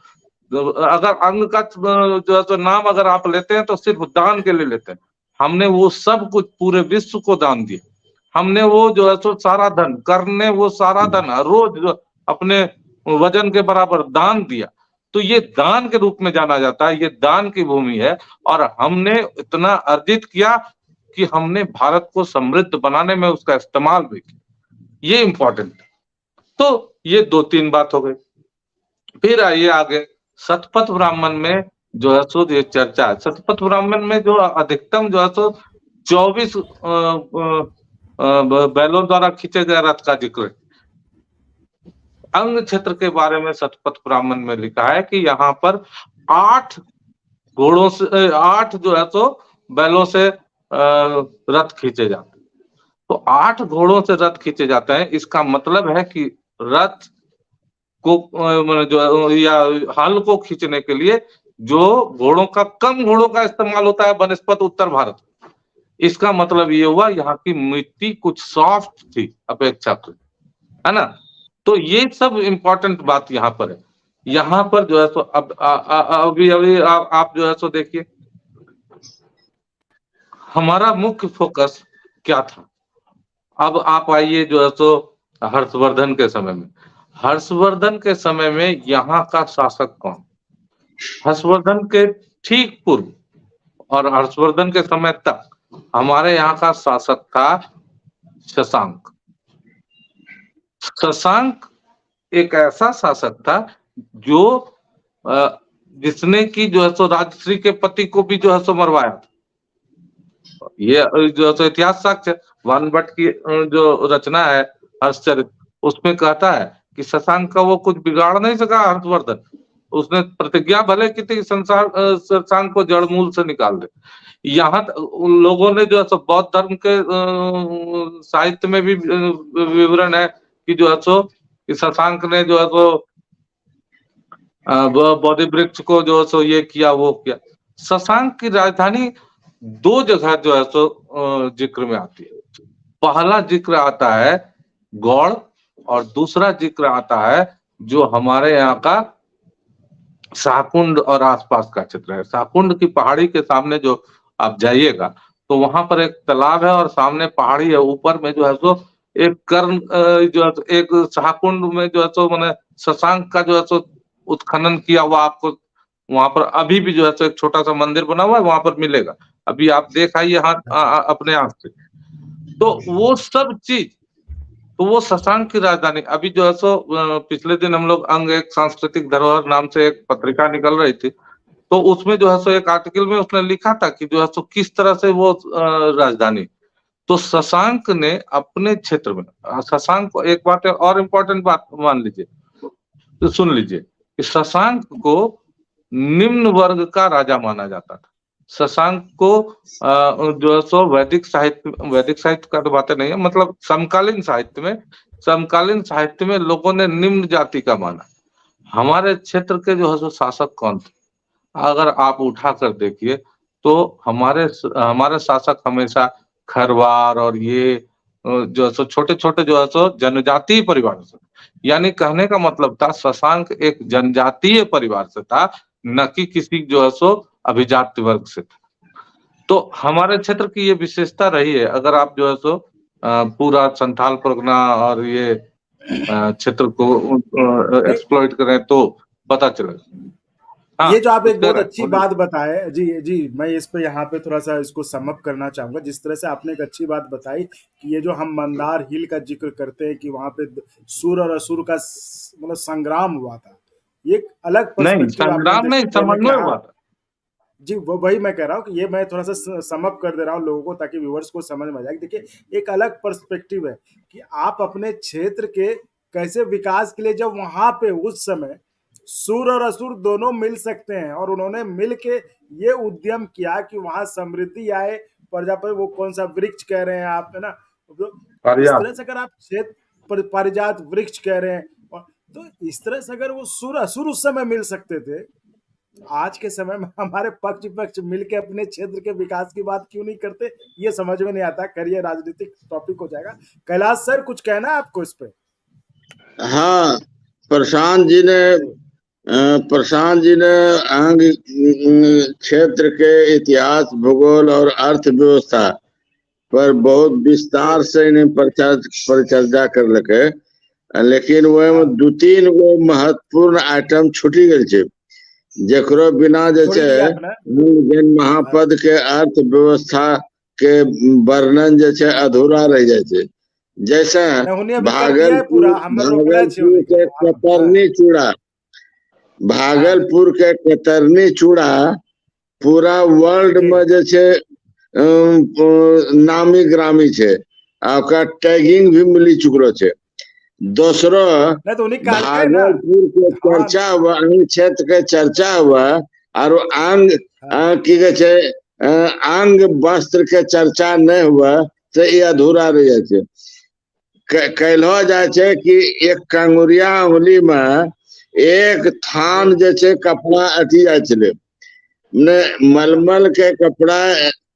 अगर अंग का जो है तो नाम अगर आप लेते हैं तो सिर्फ दान के लिए लेते हैं, हमने वो सब कुछ पूरे विश्व को दान दिया। हमने वो जो है सो सारा धन, करने वो सारा धन रोज अपने वजन के बराबर दान दिया। तो ये दान के रूप में जाना जाता है, ये दान की भूमि है। और हमने इतना अर्जित किया कि हमने भारत को समृद्ध बनाने में उसका इस्तेमाल भी किया, ये इंपॉर्टेंट है। तो ये 2-3 बात हो गई। फिर आइए आगे, शतपथ ब्राह्मण में जो है सो ये चर्चा है। शतपथ ब्राह्मण में जो अधिकतम जो है सो 24 बैलों द्वारा खींचे गए रथ का जिक्र है। अंग क्षेत्र के बारे में शतपथ ब्राह्मण में लिखा है कि यहाँ पर 8 घोड़ों से 8 जो है तो बैलों से रथ खींचे जाते हैं। तो 8 घोड़ों से रथ खींचे जाते हैं, इसका मतलब है कि रथ को जो या हल को खींचने के लिए जो घोड़ों का, कम घोड़ों का इस्तेमाल होता है बनस्पत उत्तर भारत। इसका मतलब ये हुआ यहाँ की मिट्टी कुछ सॉफ्ट थी अपेक्षाकृत, है ना। तो ये सब इम्पोर्टेंट बात यहाँ पर है। यहाँ पर जो है सो अब अभी आप जो है सो देखिए हमारा मुख्य फोकस क्या था। अब आप आइए जो है सो हर्षवर्धन के समय में। हर्षवर्धन के समय में यहाँ का शासक कौन? हर्षवर्धन के ठीक पूर्व और हर्षवर्धन के समय तक हमारे यहाँ का शासक था शशांक। शशांक एक ऐसा शासक था जो जिसने की जो है सो राजश्री के पति को भी जो है सो मरवाया था। ये जो है सो इतिहास साक्ष्य वानभट्ट की जो रचना है हर्षचरित, उसमें कहता है कि शशांक का वो कुछ बिगाड़ नहीं सका हर्षवर्धन। उसने प्रतिज्ञा भले की थी शशांक को जड़ मूल से निकाल दे। यहाँ उन लोगों ने जो है सो बौद्ध धर्म के साहित्य में भी विवरण है कि जो है सो शशांक ने जो है सो बोधि वृक्ष को जो है सो ये किया वो किया। शशांक की राजधानी 2 जगह जो है सो जिक्र में आती है। पहला जिक्र आता है गौड़ और दूसरा जिक्र आता है जो हमारे यहाँ का शाहकुंड और आसपास का क्षेत्र है। शाहकुंड की पहाड़ी के सामने जो आप जाइएगा तो वहां पर एक तालाब है और सामने पहाड़ी है, ऊपर में जो है सो एक कर्ण जो है एक शाहकुंड में जो है सो मैंने शशांक का जो है सो उत्खनन किया हुआ आपको वहां पर अभी भी जो है सो एक छोटा सा मंदिर बना हुआ है, वहां पर मिलेगा। अभी आप देख आइए यहाँ अपने आंख से। तो वो सब चीज, तो वो शशांक की राजधानी अभी जो है सो पिछले दिन हम लोग अंग एक सांस्कृतिक धरोहर नाम से एक पत्रिका निकल रही थी, तो उसमें जो है सो एक आर्टिकल में उसने लिखा था कि जो है सो किस तरह से वो राजधानी, तो शशांक ने अपने क्षेत्र में, शशांक को एक बात और इम्पोर्टेंट बात मान लीजिए, तो सुन लीजिए कि शशांक को निम्न वर्ग का राजा माना जाता था। शशांक को जो है सो वैदिक साहित्य का तो बातें नहीं है, मतलब समकालीन साहित्य में लोगों ने निम्न जाति का माना। हमारे क्षेत्र के जो है सो शासक कौन थे, अगर आप उठा कर देखिए तो हमारे शासक हमेशा खरवार और ये जो है सो छोटे छोटे जो है सो जनजातीय परिवार से, यानी कहने का मतलब था शशांक एक जनजातीय परिवार से था, न कि किसी जो है सो अभिजात वर्ग से था। तो हमारे क्षेत्र की ये विशेषता रही है। अगर आप जो है सो पूरा संथाल परगना और ये क्षेत्र को एक्सप्लॉइट करें तो पता चलेगा। हाँ, ये जो आप एक बहुत करें, अच्छी बात बताए जी जी, मैं इस पे यहाँ पे थोड़ा सा इसको समअप करना चाहूंगा। जिस तरह से आपने एक अच्छी बात बताई कि ये जो हम मंदार हिल का जिक्र करते हैं कि वहां पे सुर और असुर का मतलब संग्राम हुआ था, ये एक अलग नहीं पर्सपेक्टिव आपने संग्राम नहीं, देने की। समन्वय हाँ हुआ था। जी, वो वही मैं कह रहा हूँ कि ये मैं थोड़ा सा समअप कर दे रहा हूँ लोगों को ताकि व्यूअर्स को समझ में आ जाए। देखिए एक अलग पर्सपेक्टिव है कि आप अपने क्षेत्र के कैसे विकास के लिए, जब वहां पे उस समय सुर और असुर दोनों मिल सकते हैं और उन्होंने मिल के ये उद्यम किया कि वहां समृद्धि आए। प्रजा पर वो कौन सा वृक्ष कह रहे हैं आप, है ना, इस तरह से अगर आप क्षेत्र पारिजात वृक्ष कह रहे हैं, तो इस तरह से अगर वो सुर असुर उस समय मिल सकते थे, आज के समय में हमारे पक्ष विपक्ष मिलके अपने क्षेत्र के विकास की बात क्यों नहीं करते, ये समझ में नहीं आता। करिए, राजनीतिक टॉपिक हो जाएगा। कैलाश सर कुछ कहना है आपको इस पे? हाँ, प्रशांत जी ने अंग क्षेत्र के इतिहास, भूगोल और अर्थव्यवस्था पर बहुत विस्तार से इन्हें परिचर्चा कर लगे, लेकिन वो दो तीन गो महत्वपूर्ण आइटम छूटी गए छे, जेकरो बिना जैसे महापद के अर्थव्यवस्था के वर्णन जैसे अधूरा रह जाए। जैसे भागलपुर के कतरनी चूड़ा पूरा वर्ल्ड में जैसे नामी ग्रामी छे, टैगिंग भी मिली चुकलो छे। दूसरो भागलपुर के चर्चा हुआ, क्षेत्र के चर्चा हुआ, और अंग की अंग वस्त्र के चर्चा नहीं हुआ तो ये अधूरा रह जाए। कहलो जाए कि एक कंगुरिया उंगली में एक थान जैसे कपड़ा अटी जाए, मलमल के कपड़ा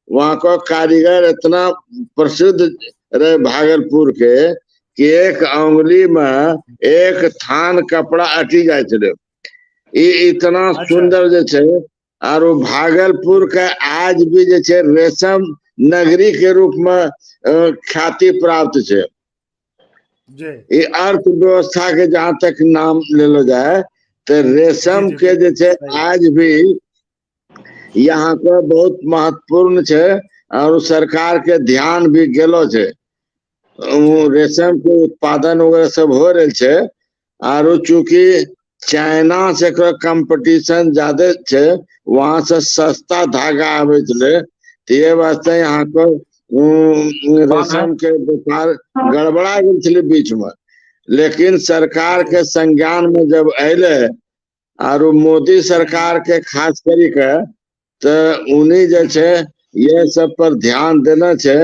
वहां को कारीगर इतना प्रसिद्ध रहे भागलपुर के कि एक उंगली में एक थान कपड़ा अटी जाए, इतना सुंदर जैसे। और भागलपुर के आज भी जैसे रेशम नगरी के रूप में ख्याति प्राप्त है। ये अर्थव्यवस्था के जहां तक नाम ले लो जाए तो रेशम के जैसे आज भी यहाँ का बहुत महत्वपूर्ण है और सरकार के ध्यान भी गेलो है। रेशम के उत्पादन वगैरह सब हो रहे छे, और चूंकि चाइना से कंपटीशन ज्यादा है, वहां से सस्ता धागा आवे चले, तो ये वास्ते यहाँ को रेशम के व्यापार गड़बड़ा गए बीच में। लेकिन सरकार के संज्ञान में जब अले और मोदी सरकार के खास करी के, तो उन्हीं जैसे ये सब पर ध्यान देना छे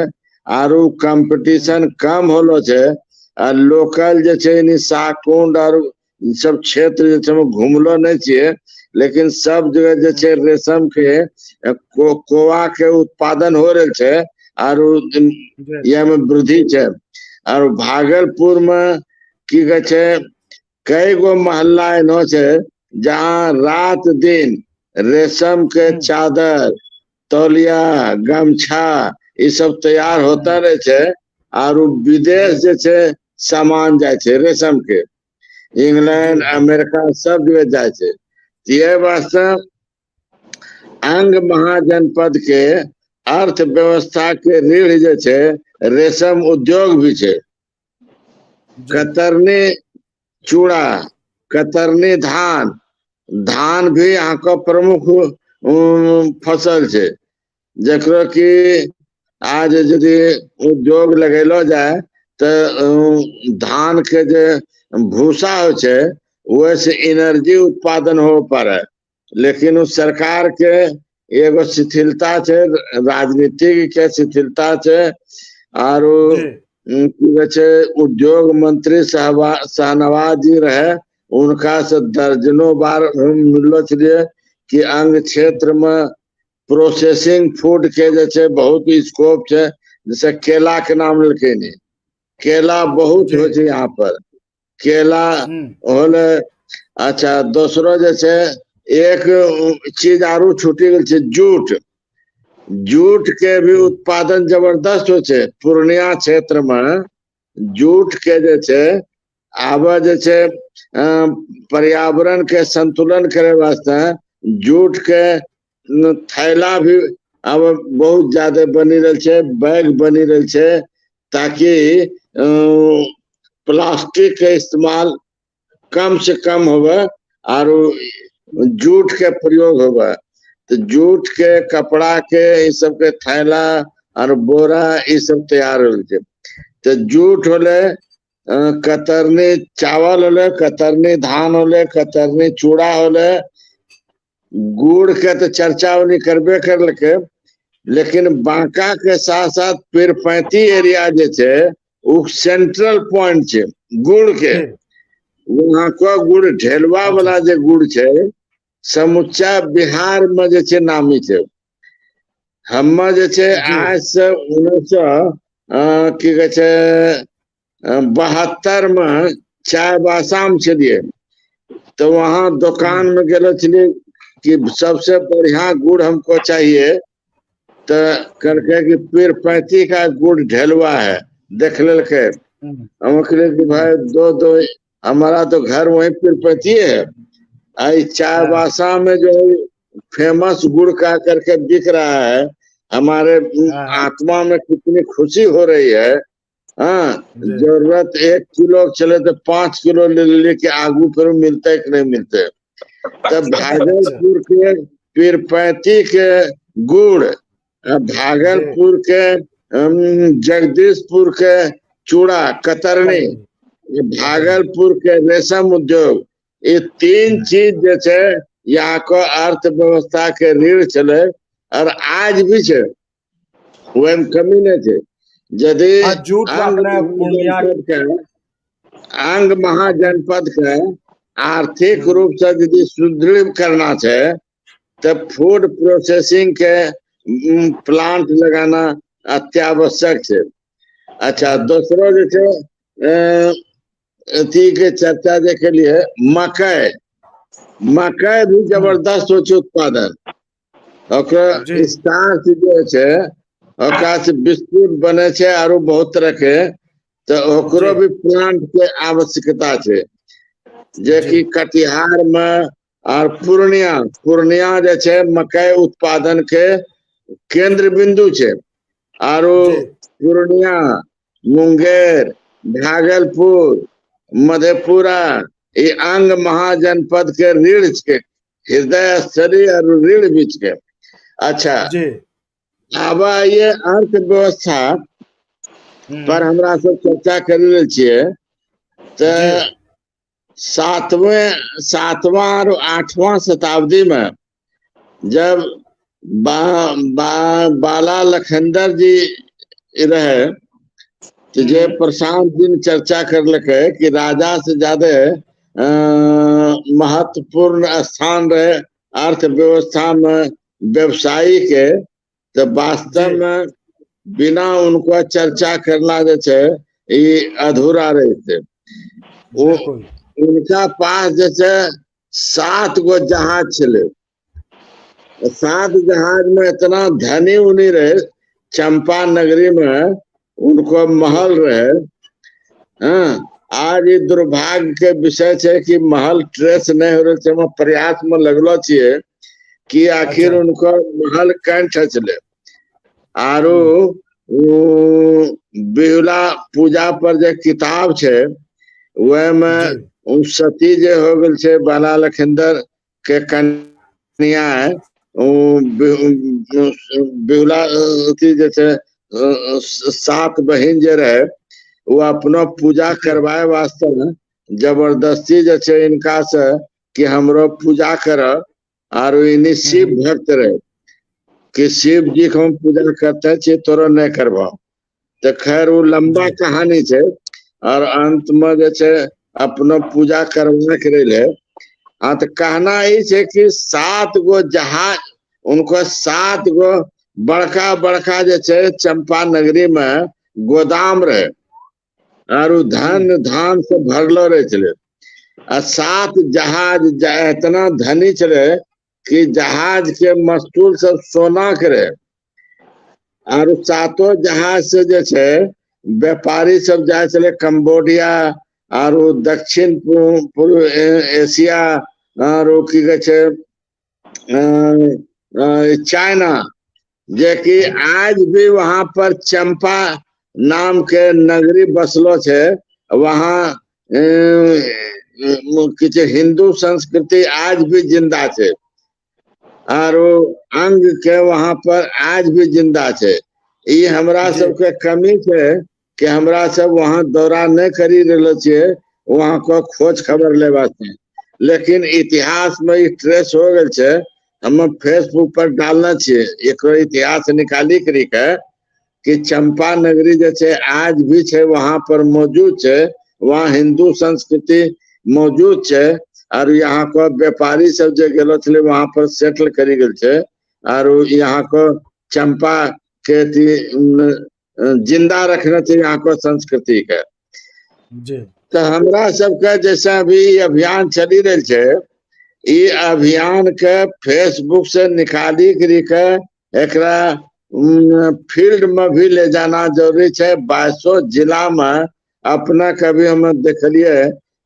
और कंपटीशन कम होलो छे। और लोकल जैसे शाकुंड और सब क्षेत्र जैसे घूमलो नहीं चाहिए, लेकिन सब जगह जैसे रेशम के कोवा के उत्पादन हो रहे छे और ये में वृद्धि छे। और भागलपुर में की कहे कई गो मोहल्ला एनो छे जहाँ रात दिन रेशम के चादर, तौलिया, गमछा ये सब तैयार होता रहे छे, और विदेश जैसे सामान जाए छे रेशम के। इंग्लैंड अमेरिका सब जगह जाए छे। ये वास्ते अंग महाजनपद के अर्थव्यवस्था के रीढ़ जे छे रेशम उद्योग भी छे। कतरनी चूड़ा, कतरनी धान, धान भी यहाँ का प्रमुख फसल छे, जकरो कि आज यदि उद्योग लगेलो जाए तो धान के जे भूसा हो छे वैसे एनर्जी उत्पादन हो पारे। लेकिन उस सरकार के एगो शिथिलता छे, राजनीतिक के शिथिलता छे। और उद्योग मंत्री शाहनवाज जी रहे, उनका से दर्जनों बार हम मिललो छलिए कि अंग क्षेत्र में प्रोसेसिंग फूड के जे बहुत स्कोप छे। जैसे केला के नाम लेके नहीं, केला बहुत हो छे यहाँ पर, केला होले। अच्छा, दूसरो जैसे एक चीज आरू छूटी गई छे, जूट। जूट के भी उत्पादन जबरदस्त हो छे पूर्णिया क्षेत्र में। जूट के जे छे आब जे छे पर्यावरण के संतुलन करे वास्ते जूट के थैला भी अब बहुत ज्यादा बनी रहल छे, बैग बनी रहल छे, ताकि प्लास्टिक के इस्तेमाल कम से कम होवे और जूट के प्रयोग होवे। तो जूट के कपड़ा के ये सब के थैला और बोरा ये सब तैयार हो छे। तो जूट होले, कतरनी चावल होले, कतरनी धान होले, कतरनी चूड़ा होले। गुड़ के तो चर्चा उन्हीं करबे करलके, लेकिन बांका के साथ साथ पीरपैंती एरिया जे छे वो सेंट्रल पॉइंट छे गुड़ के। वहां का गुड़ ढेलवा वाला जे गुड़ छे समुच्चा बिहार में जे छे नामी छे। हम जे छे आज से 1972 में चायबासा में छलिए, तो वहां दुकान में गेलो छलिए कि सबसे बढ़िया गुड़ हमको चाहिए। तो कहलके कि पीरपैंती का गुड़ ढेलवा है। देख लेलके, हम कहले कि भाई दो हमारा तो घर वहीं पीरपैंती है। आई चायबासा में जो फेमस गुड़ का करके बिक रहा है, हमारे आत्मा में कितनी खुशी हो रही है। हाँ, जरूरत 1 किलो चले तो 5 किलो ले के आगू फिर मिलते कि नहीं मिलते। तब भागलपुर के पीरपैंती के गुड़, भागलपुर के जगदीशपुर के चूड़ा कतरनी, भागलपुर के रेशम उद्योग, ये 3 चीज जे छे यहाँ को अर्थव्यवस्था के रीढ़ चले और आज भी छे, वो कमी नहीं छे। यदि अंग महाजनपद के आर्थिक रूप से यदि सुदृढ़ करना छे तो फूड प्रोसेसिंग के प्लांट लगाना अत्यावश्यक छे। अच्छा, दूसरो जे छे अथी के चर्चा जे के लिए मकई, मकई भी जबरदस्त हो छे उत्पादन। स्टार्च जो छे ओकरा से बिस्कुट बने छे और बहुत तरह के, तो ओकरो भी प्लांट के आवश्यकता छे। जे कि कटिहार में और पूर्णिया जे छे मकई उत्पादन के केंद्र बिंदु छे। और पूर्णिया, मुंगेर, भागलपुर, मधेपुरा ये अंग महाजनपद के रीढ़ के, हृदय स्थली और रीढ़ बीच के। अच्छा, अब ये अर्थव्यवस्था पर हमरा सब चर्चा कर रहे छिए। तो 7वां और 8वां शताब्दी में जब बाला लखनदर जी रहे, तो जे प्रशांत जी ने चर्चा करलके कि राजा से ज्यादा महत्वपूर्ण स्थान रहे अर्थव्यवस्था में व्यवसायी के। तो वास्तव में बिना उनको चर्चा करना जे छे ये अधूरा रहते। वो उनका पास जैसे 7 गो जहाज चले, 7 जहाज में इतना धनी उनी रहे। चंपा नगरी में उनको महल रहे। हाँ, आज ये दुर्भाग्य के विषय है कि महल ट्रेस नहीं हो रहे हम प्रयास में लगलो छे कि आखिर अच्छा। उनको महल कंठ चले आरो बिहुला पूजा पर जो किताब छे वह में जी सती जे हो गल छे बाला लखिंदर के कन्या है बिहुला अथी जे छे 7 बहिन जे रहे वो अपना पूजा जी करवाए वास्ते जबरदस्ती जे छे इनका से कि हमरो पूजा कर और इन्हीं शिव भक्त रहे कि शिव जी को हम पूजा करते छे तोरा नहीं करवा तो खैर वो लंबा जी कहानी छे और अंत में जे छे अपना पूजा करवा के ले हाँ तो कहना ही छे कि 7 गो जहाज उनको 7 गो बड़का बड़का जे छे चंपा नगरी में गोदाम रहे और उ धन धान से भरलो रहे छे आ 7 जहाज इतना धनी छे कि जहाज के मस्तूल सब सोना के रहे और 7 जहाज से जे छे व्यापारी सब जाए चले कंबोडिया और दक्षिण पूर्व एशिया और की कहे छे चाइना जे कि आज भी वहां पर चंपा नाम के नगरी बसलो छे वहां किछ हिंदू संस्कृति आज भी जिंदा छे और अंग के वहां पर आज भी जिंदा छे ये हमरा जी सबके कमी छे कि हमरा सब वहां दौरा नहीं करी रहलो छे वहां को खोज खबर ले वास्ते लेकिन इतिहास में ई ट्रेस हो गल छे हम फेसबुक पर डालना छे एक इतिहास निकाली करी के कि चंपा नगरी जे छे आज भी छे वहां पर मौजूद छे वहां हिंदू संस्कृति मौजूद छे और यहाँ को व्यापारी सब जो गेलो छे वहां पर सेटल करी गेल छे और यहाँ को चंपा के जिंदा रखना चाहिए यहाँ को संस्कृति के जी तो हमरा सबके जैसे अभी अभियान चली रहे छे ये अभियान के फेसबुक से निकाली करी के एकरा फील्ड में भी ले जाना जरूरी छे 22 जिला में अपना कभी हम देखलिए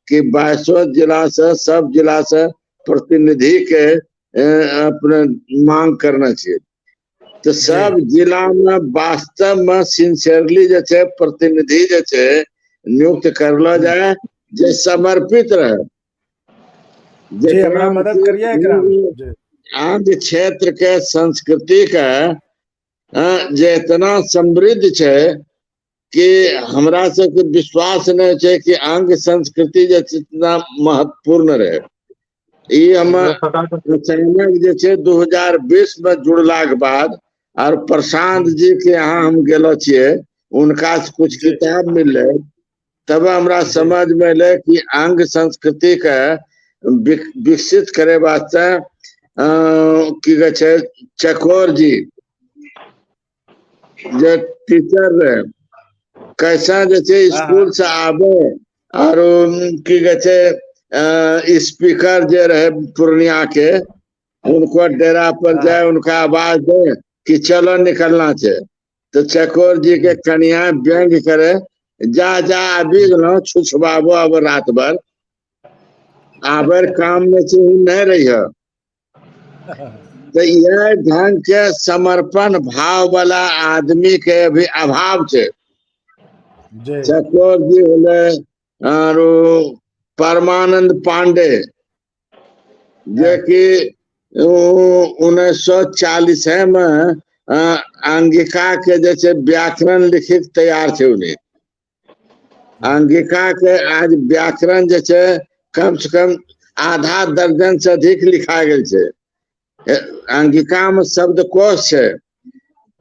कि 22 जिला से सब जिला से प्रतिनिधि के अपने मांग करना चाहिए तो सब जिला में वास्तव में सिंसियरली जे छे प्रतिनिधि जे छे नियुक्त करलो जाए जे समर्पित रहे जी हमरा मदद करिए एकरा जी आज क्षेत्र के संस्कृति का जे इतना समृद्ध छे कि हमरा सबके विश्वास नहीं छे कि अंग संस्कृति जे इतना महत्वपूर्ण रहे ये हम अचानक जे छे 2020 में जुड़ला के बाद और प्रशांत जी के यहाँ हम गेलो छिए उनका से कुछ किताब मिले तब हमरा समझ में अले कि अंग संस्कृति के विकसित करे वास्ते की कहे छे चकोर जी जो टीचर रहे कैसा जे छे स्कूल से आवे और की कहे छे स्पीकर जे रहे पूर्णिया के उनको डेरा पर जाए उनका आवाज दे कि चलो निकलना छे तो चकोर जी के कन्या व्यंग करे जा जा अभी गलो छुछबाबो अब रात भर आबर काम में से नहीं रही है तो यह ढंग के समर्पण भाव वाला आदमी के भी अभाव छे चकोर जी होले और परमानंद पांडे जे कि 1940 में अंगिका के जैसे व्याकरण लिखित तैयार छे उन्हें अंगिका के आज व्याकरण जैसे कम से कम आधा दर्जन से अधिक लिखा गया छे अंगिका में शब्दकोश छे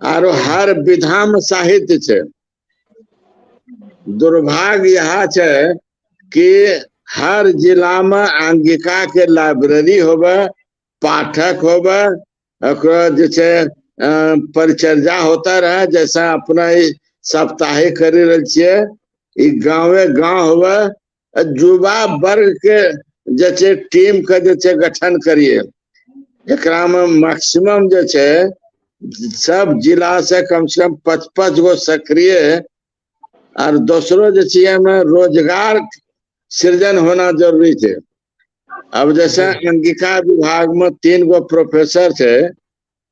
और हर विधा में साहित्य छे दुर्भाग्य यह छे कि हर जिला में अंगिका के लाइब्रेरी होवे पाठक होवे परिचर्या होता रहे जैसा अपना साप्ताहिक करी रहे छे गाँवे गाँव होवे युवा वर्ग के जैसे टीम का जैसे गठन करिए एकरा में मैक्सिमम जो छे सब जिला से कम 55 गो सक्रिय और दूसरो जे छियै में रोजगार सृजन होना जरूरी है। अब जैसे अंगिका विभाग में 3 गो प्रोफेसर है,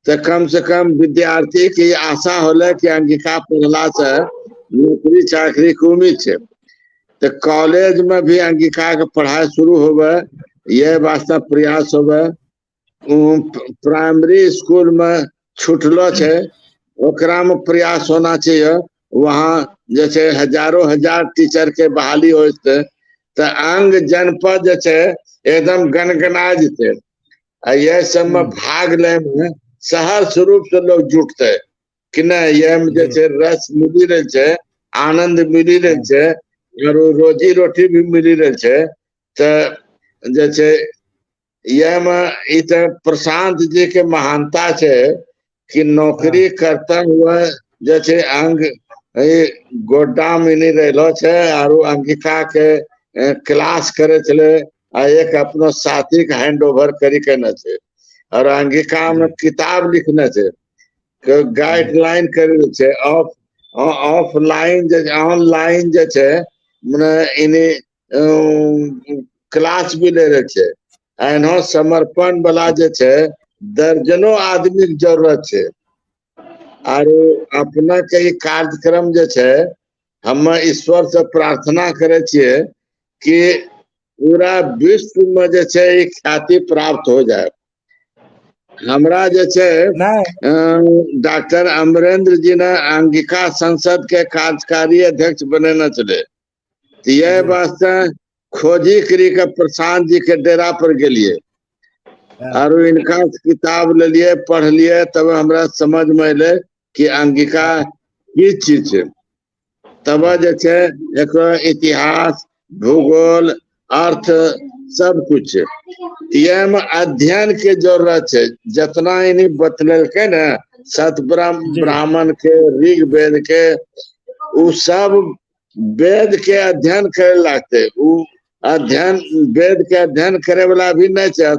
तो कम से कम विद्यार्थी की आशा होले कि अंगिका पढ़ला से नौकरी चाकरी के उम्मीद है। तो कॉलेज में भी अंगिका के पढ़ाई शुरू होवे, ये वास्ते प्रयास होवे। प्राइमरी स्कूल में छूटलो है, ओकरा में प्रयास होना चाहिए। वहाँ जैसे हजारों हजार टीचर के बहाली होते, तो अंग जनपद जैसे एकदम गनगना जेते। ये सब में भाग ले में सहर्ष रूप से लोग जुटते कि नहीं, ये में जैसे रस मिली रहे छे, आनंद मिली रहे छे, और रोजी रोटी भी मिली रहे छे। तो जैसे ये में इत प्रशांत जी के महानता है कि नौकरी करता हुआ जैसे अंग गोड्डा में नहीं रहलो छे, और अंगिका के क्लास करे चले, एक अपनो साथी के हैंड ओवर करी के न छे, और अंगिका में किताब लिखने छे, गाइडलाइन करे छे, ऑफलाइन जे ऑनलाइन जे छे मने इन्हें क्लास भी ले रहे छे। एनो समर्पण वाला जे छे दर्जनों आदमी के जरूरत छे। और अपना के कार्यक्रम जे छे हम ईश्वर से प्रार्थना करे छिए कि पूरा विश्व में जे छे ख्याति प्राप्त हो जाए। हमरा जे छे डॉक्टर अमरेंद्र जी ने अंगिका संसद के कार्यकारी अध्यक्ष बनेना चले, तो ये वास्ते खोजी करी के प्रशांत जी के डेरा पर गेलिए, और इनका किताब ले लिए, पढ़ लिए, तब हमरा समझ में अले कि अंगिका की चीज है। तब जे छे एक इतिहास, भूगोल, अर्थ सब कुछ है। ये में अध्ययन के जरूरत है। जितना इन्हीं बतल के न ब्राह्मण के, ऋग वेद के, उ सब वेद के अध्ययन करे लागते। उ अध्ययन वेद के अध्ययन करे वाला भी नहीं छे,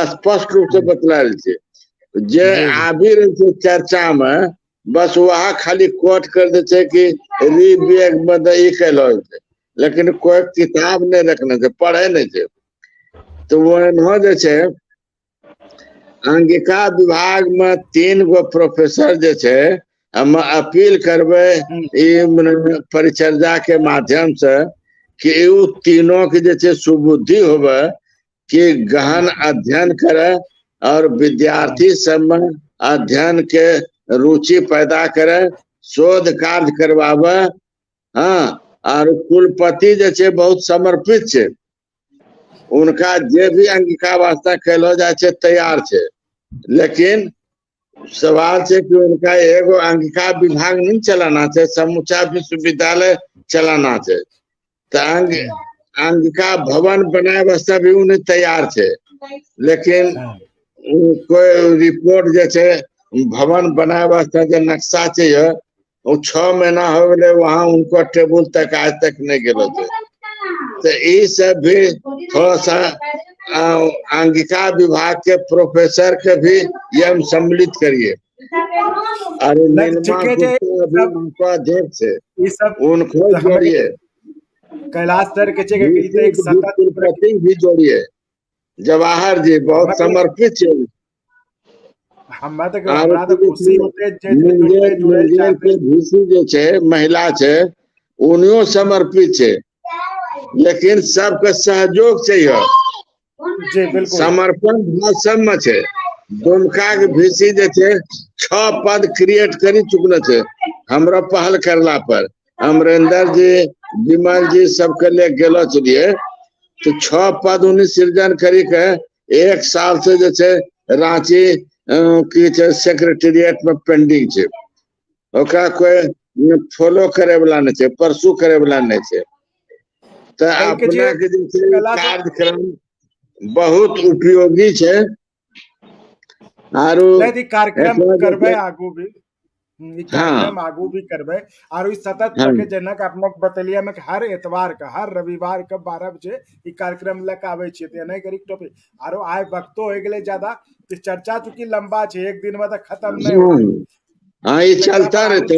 स्पष्ट रूप से बतलायल छे। जे आबि रहे छे चर्चा में, बस वहाँ खाली कोट कर दे छे कि ऋग वेद में ई कहलो छे, लेकिन कोई किताब नहीं रखने छे, पढ़े नहीं छे। तो वो एनहो जे छे अंगिका विभाग में 3 गो प्रोफेसर जे छे, हम अपील करबे परिचर्या के माध्यम से कि उ तीनों के जे छे सुबुद्धि होवे कि गहन अध्ययन करे, और विद्यार्थी सब में अध्ययन के रुचि पैदा करे, शोध कार्य करवावे। हाँ, और कुलपति जे छे बहुत समर्पित छे, उनका जे भी अंगिका वास्ते कहलो जाए छे तैयार छे। लेकिन सवाल छे कि उनका एगो अंगिका विभाग नहीं चलाना छे, समूचा विश्वविद्यालय चलाना छे। तो अंगिका भवन बनाए वास्ते भी उन्हें तैयार छे, लेकिन कोई रिपोर्ट जे छे भवन बनाए वास्ते जो नक्शा चाहिए वो 6 महीना हो गए, वहां उनको टेबुल तक आज तक नहीं गेलो थे। तो ये सब भी थोड़ा सा अंगिका विभाग के प्रोफेसर के भी ये हम सम्मिलित करिए। अरे उनको अध्यक्ष है, उनको जोड़िए, कैलाश सर के कुलपति भी जोड़िए। जवाहर जी बहुत समर्पित है। महिला छे उन्हों समर्पित है, लेकिन सबके सहयोग चाहिए। समर्पण सब में छे। दुमका के भीसी जे छे 6 पद क्रिएट करी चुकने छे हमरा पहल करला पर। अमरेंद्र जी, विमल जी सबके ले गेलो चलिए, तो 6 पद उन्हें सृजन करी के 1 साल से जे छे रांची की सेक्रेटेरिएट में पेंडिंग छे। ओकरा कोई फॉलो करे वाला नहीं छे, परसू करे वाला नहीं छे। तो अपना के जे कार्यक्रम बहुत उपयोगी छे। आरो कार्यक्रम करबे आगू भी, कार्यक्रम आगू भी करबे। और इस सतत के जनक अपना बतलिया में हर एतवार का, हर रविवार का 12 बजे ई कार्यक्रम लेके आवे छे। तो नहीं करी टॉपिक आरो आय वक्तो हो गेले ज्यादा, तो चर्चा चूंकि लंबा छे, एक दिन में तो खत्म नहीं हो। हाँ, ये चलता रहते।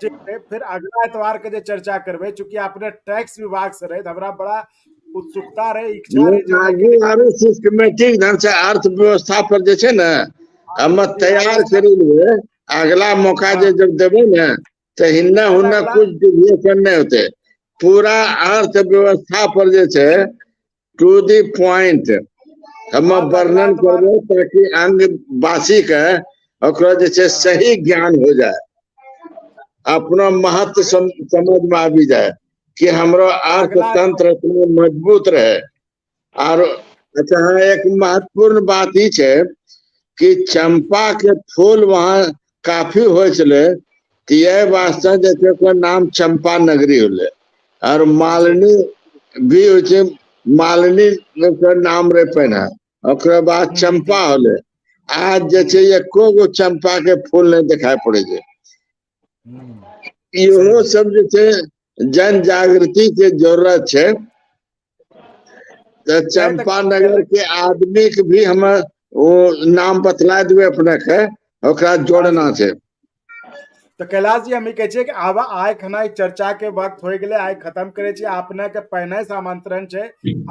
ठीक है, फिर अगला एतवार के जो चर्चा करबे, चूंकि आपने टैक्स विभाग से रहे, हमरा बड़ा उत्सुकता रहे, इच्छा रहे जाने के लिए। आगे सिस्टमेटिक ढंग से अर्थव्यवस्था पर जे छै ने हम जी, तैयार आगे करी लेबै, अगला मौका हाँ, जे जब देबै ने तो हिन्ने फिर हुन्ने अगला कुछ डिविएशन नहीं होते, पूरा अर्थव्यवस्था पर जे छै टू दी पॉइंट हम और अगला वर्णन एतवार करबै, ताकि अंगवासी के ओकरा जे छै हाँ, सही ज्ञान हो जाए, अपना महत्व अग, समझ में आबी जाए कि हमरो अगला अर्थतंत्र इतना मजबूत रहे। और अच्छा हाँ, एक महत्वपूर्ण बात ई छै कि चंपा के फूल वहां काफी होय छले, तो यह वास्ते जे छै ओकर नाम चंपा नगरी होले। और जी मालिनी भी होय छै, मालिनी के नाम रहे पहिने, ओकरा बाद चंपा होले। आज जे छै एको गो चंपा के फूल नहीं दिखाई पड़े छै। सही इहो बात। सब जे छै जन जागृति के जरूरत छै। तो नहीं तो चंपानगर के आदमी के भी हम वो नाम बतला देवे अपने के, ओकरा हाँ जी जोड़ना हाँ। छै। तो कैलाश जी हम कहे कि आब आय खना चर्चा के वक्त हो गए, आय खत्म करे छी। आपने के पहले से आमंत्रण छै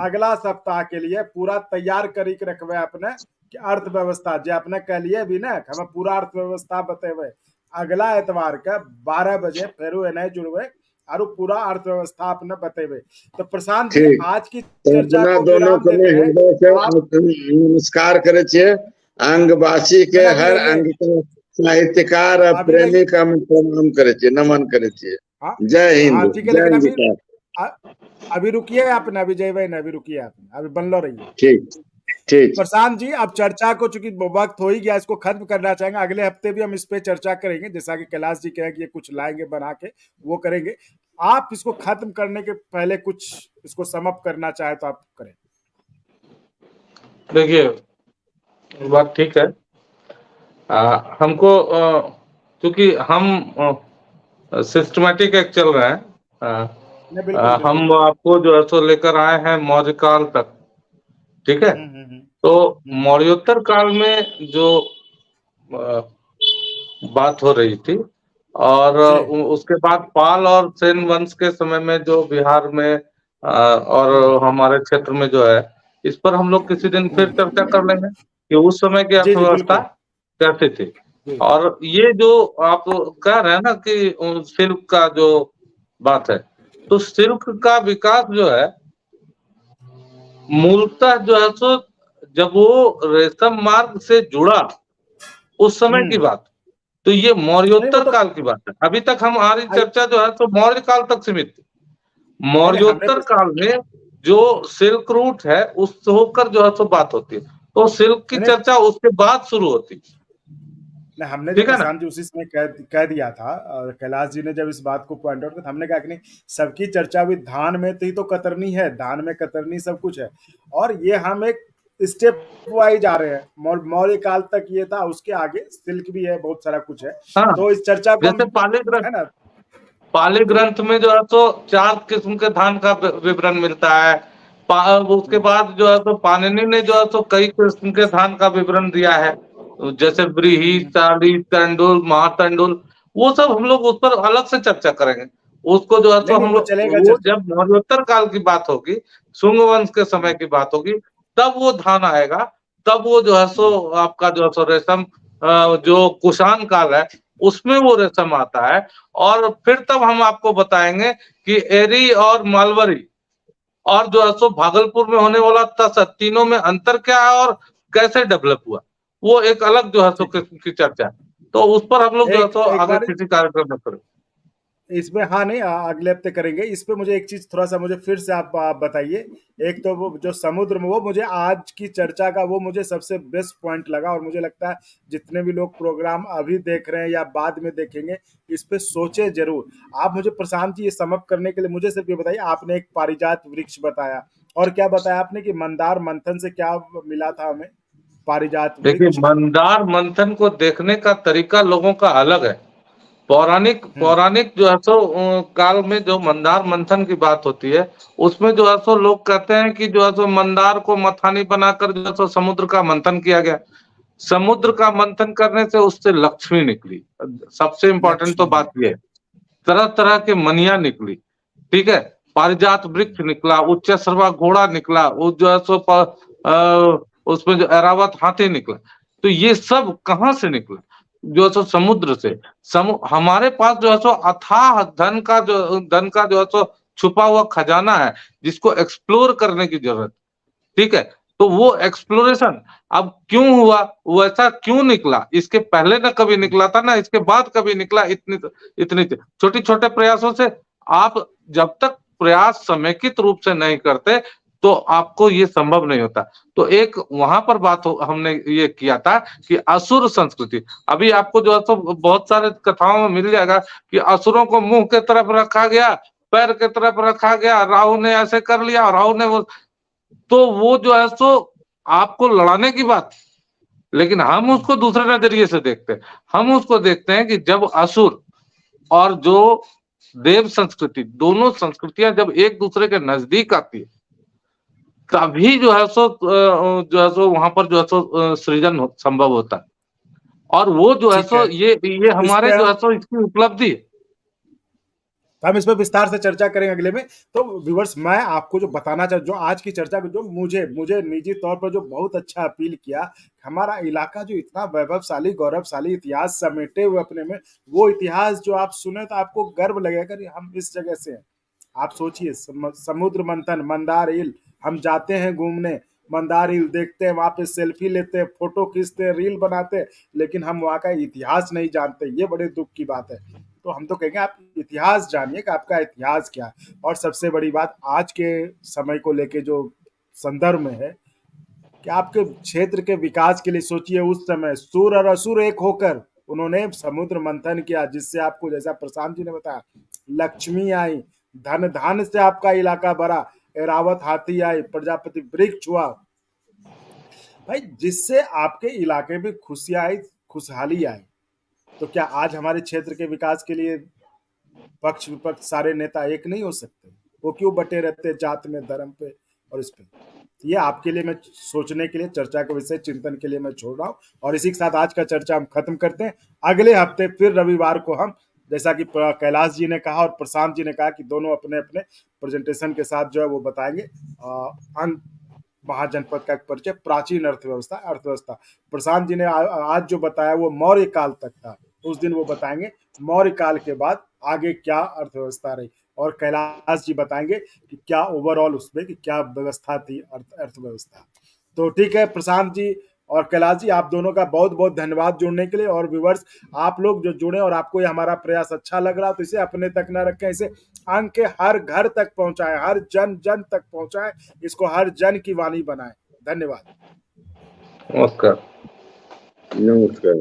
अगला सप्ताह के लिए, पूरा तैयार करी के रखबे अपने कि अर्थव्यवस्था जे अपने कहलिए भी ना, हमें पूरा अर्थव्यवस्था बतेबे। अगला एतवार के 12 बजे फिर एने जुड़बे और पूरा अर्थव्यवस्था अपने बतेबे। तो प्रशांत जी ठीक, आज की तो चर्चा अपना को दोनों विराम को देते हैं। हृदय से आप नमस्कार करे छिए। अंगवासी के बना भी हर रहिए, अंग के साहित्यकार और अभी प्रेमी रहिए। का हम प्रणाम करे छिए, नमन करे छिए। हाँ जय हाँ हिंद, ठीक है, जय लेकिन हिंद। अ- अभी रुकिए आपने, अभी जेबे ना, अभी रुकिए आपने, अभी बनलो रहिए। ठीक ठीक। प्रशांत जी अब चर्चा को चूंकि वक्त हो ही गया, इसको खत्म करना चाहेंगे। अगले हफ्ते भी हम इस पे चर्चा करेंगे, जैसा कि कैलाश जी कहे कि ये कुछ लाएंगे बना के, वो करेंगे। आप इसको खत्म करने के पहले कुछ इसको समअप करना चाहे तो आप करें। देखिए बात ठीक है। हमको क्योंकि हम सिस्टमेटिक एक चल रहे हैं। नहीं बिल्कुल बिल्कुल। हम आपको जो है सो लेकर आए हैं मौर्य काल तक, ठीक है। तो हम्म, मौर्योत्तर काल में जो अ, बात हो रही थी, और जी उसके बाद पाल और सेन वंश के समय में जो बिहार में और हमारे क्षेत्र में जो है, इस पर हम लोग किसी दिन फिर चर्चा कर लेंगे कि उस समय की जी जी अर्थव्यवस्था बिल्कुल। कैसी थी। जी और ये जो आप कह रहे हैं ना कि सिल्क का जो बात है, तो सिल्क का विकास जो है मूलतः जो है सो जब वो रेशम मार्ग से जुड़ा उस समय की बात। तो ये नहीं वो मौर्योत्तर तो काल की बात है। अभी तक हमारी आई- चर्चा जो है तो मौर्य काल तक सीमित थी। नहीं नहीं हमने मौर्योत्तर तो काल में जो सिल्क रूट है उस होकर जो है सो बात होती है, तो सिल्क की नहीं नहीं चर्चा उसके बाद शुरू होती। नहीं, हमने जो ठीक है ना। प्रशांत जी उसी समय कह दिया था, और कैलाश जी ने जब इस बात को पॉइंट आउट किया, हमने कहा कि नहीं, सबकी चर्चा भी धान में ही तो कतरनी है, धान में कतरनी सब कुछ है। और ये हम एक स्टेप वाइज जा रहे हैं। मौर्य काल तक ये था, उसके आगे सिल्क भी है, बहुत सारा कुछ है। हाँ, तो इस चर्चा को हम, जैसे है ना। पाली जी ग्रंथ में जो है तो 4 किस्म के धान का विवरण मिलता है। उसके बाद जो है तो पाणिनि ने जो है तो कई किस्म के धान का विवरण दिया है, जैसे व्रीहि, चाली, तंडुल, महातंडुल। वो सब हम लोग उस पर अलग से चर्चा करेंगे। उसको जो है नहीं तो नहीं हम वो लोग चलेगा वो चर्चा। जब मौर्योत्तर काल की बात होगी, शुंग वंश के समय की बात होगी, तब वो धान आएगा। तब वो जो है सो आपका जो है सो रेशम, जो कुषाण काल है उसमें वो रेशम आता है। और फिर तब हम आपको बताएंगे कि एरी और मालवरी और जो है सो भागलपुर में होने वाला तसर, तीनों में अंतर क्या है और कैसे डेवलप हुआ। वो एक अलग जो है सो ठीक किस्म की चर्चा है। तो उस पर हम लोग जो है एक सो एक आगे बार किसी कार्यक्रम में करें। इसमें, हाँ नहीं, अगले हफ्ते करेंगे। इस पे मुझे एक चीज थोड़ा सा मुझे फिर से आप बताइए। एक तो वो जो समुद्र में, वो मुझे आज की चर्चा का वो मुझे सबसे बेस्ट पॉइंट लगा, और मुझे लगता है जितने भी लोग प्रोग्राम अभी देख रहे हैं या बाद में देखेंगे, इस पे सोचे जरूर। आप मुझे प्रशांत जी ये समअप करने के लिए मुझे सिर्फ ये बताइए, आपने एक पारिजात वृक्ष बताया, और क्या बताया आपने कि मंदार मंथन से क्या मिला था हमें, पारिजात देखिए, वृक्ष। मंदार मंथन को देखने का तरीका लोगों का अलग है। पौराणिक हम्म पौराणिक जो है सो काल में जो मंदार मंथन की बात होती है, उसमें जो है सो लोग कहते हैं कि जो है सो मंदार को मथानी बनाकर जो है सो समुद्र का मंथन किया गया। समुद्र का मंथन करने से उससे लक्ष्मी निकली। सबसे इंपॉर्टेंट तो लक्ष्मी। बात यह है। तरह तरह के मनिया निकली, ठीक है, पारिजात वृक्ष निकला, उच्च सर्वा घोड़ा निकला, वो जो है सो उसमें जो ऐरावत हाथी निकला। तो ये सब कहाँ से निकला? जो है सो समुद्र से। हमारे पास जो है सो अथाह धन का जो है सो छुपा हुआ खजाना है, जिसको एक्सप्लोर करने की जरूरत, ठीक है। तो वो एक्सप्लोरेशन अब क्यों हुआ, वैसा क्यों निकला? इसके पहले ना कभी निकला था, ना इसके बाद कभी निकला। इतनी छोटी छोटे प्रयासों से आप जब तक प्रयास समेकित रूप से नहीं करते तो आपको ये संभव नहीं होता। तो एक वहां पर बात हमने ये किया था कि असुर संस्कृति, अभी आपको जो है तो बहुत सारे कथाओं में मिल जाएगा कि असुरों को मुंह के तरफ रखा गया, पैर के तरफ रखा गया, राहु ने ऐसे कर लिया, राहु ने वो जो है सो आपको लड़ाने की बात। लेकिन हम उसको दूसरे नजरिए से देखते हैं। हम उसको देखते हैं कि जब असुर और जो देव संस्कृति, दोनों संस्कृतियां जब एक दूसरे के नजदीक आती है, तभी जो है सो वहां पर जो है सो सृजन संभव होता है। और वो जो है ठीक सो है, ये अब इस हमारे पे जो है सो इसकी उपलब्धि है। हम इस पर विस्तार से चर्चा करेंगे अगले में। तो व्यूअर्स, मैं आपको जो बताना चाहता, जो आज की चर्चा को जो मुझे निजी तौर पर जो बहुत अच्छा अपील किया, हमारा इलाका जो इतना वैभवशाली गौरवशाली इतिहास समेटे हुए अपने में, वो इतिहास जो आप सुने तो आपको गर्व लगेगा कि हम इस जगह से हैं। आप सोचिए, समुद्र मंथन, मंदार हिल, हम जाते हैं घूमने, मंदार हिल देखते हैं, वहां पे सेल्फी लेते हैं, फोटो खींचते हैं, रील बनाते हैं, लेकिन हम वहाँ का इतिहास नहीं जानते। ये बड़े दुख की बात है। तो हम तो कहेंगे आप इतिहास जानिए कि आपका इतिहास क्या है। और सबसे बड़ी बात आज के समय को लेके जो संदर्भ में है कि आपके क्षेत्र के विकास के लिए सोचिए, उस समय सुर और असुर एक होकर उन्होंने समुद्र मंथन किया, जिससे आपको, जैसा प्रशांत जी ने बताया, लक्ष्मी आई, धन धान से आपका इलाका भरा, एरावत हाथी आई, प्रजापति वृक्ष हुआ भाई, जिससे आपके इलाके में खुशियां आई, खुशहाली आई। तो क्या आज हमारे क्षेत्र के विकास के लिए पक्ष विपक्ष सारे नेता एक नहीं हो सकते? वो क्यों बटे रहते जात में, धर्म पे और इस पे? ये आपके लिए मैं सोचने के लिए, चर्चा के विषय, चिंतन के लिए मैं छोड़ रहा हूँ। और इसी के साथ आज का चर्चा हम खत्म करते हैं। अगले हफ्ते फिर रविवार को हम, जैसा कि कैलाश जी ने कहा और प्रशांत जी ने कहा कि दोनों अपने अपने प्रेजेंटेशन के साथ जो है वो बताएंगे अंग महाजनपद का एक परिचय, प्राचीन अर्थव्यवस्था। प्रशांत जी ने आज जो बताया वो मौर्य काल तक था, उस दिन वो बताएंगे मौर्य काल के बाद आगे क्या अर्थव्यवस्था रही। और कैलाश जी बताएंगे कि क्या ओवरऑल उसमें कि क्या व्यवस्था थी अर्थव्यवस्था। तो ठीक है, प्रशांत जी और कैलाश जी, आप दोनों का बहुत बहुत धन्यवाद जुड़ने के लिए। और व्यूवर्स, आप लोग जो जुड़े और आपको ये हमारा प्रयास अच्छा लग रहा तो इसे अपने तक न रखें, इसे अंग के हर घर तक पहुंचाएं, हर जन जन तक पहुंचाएं, इसको हर जन की वाणी बनाएं। धन्यवाद। नमस्कार। नमस्कार।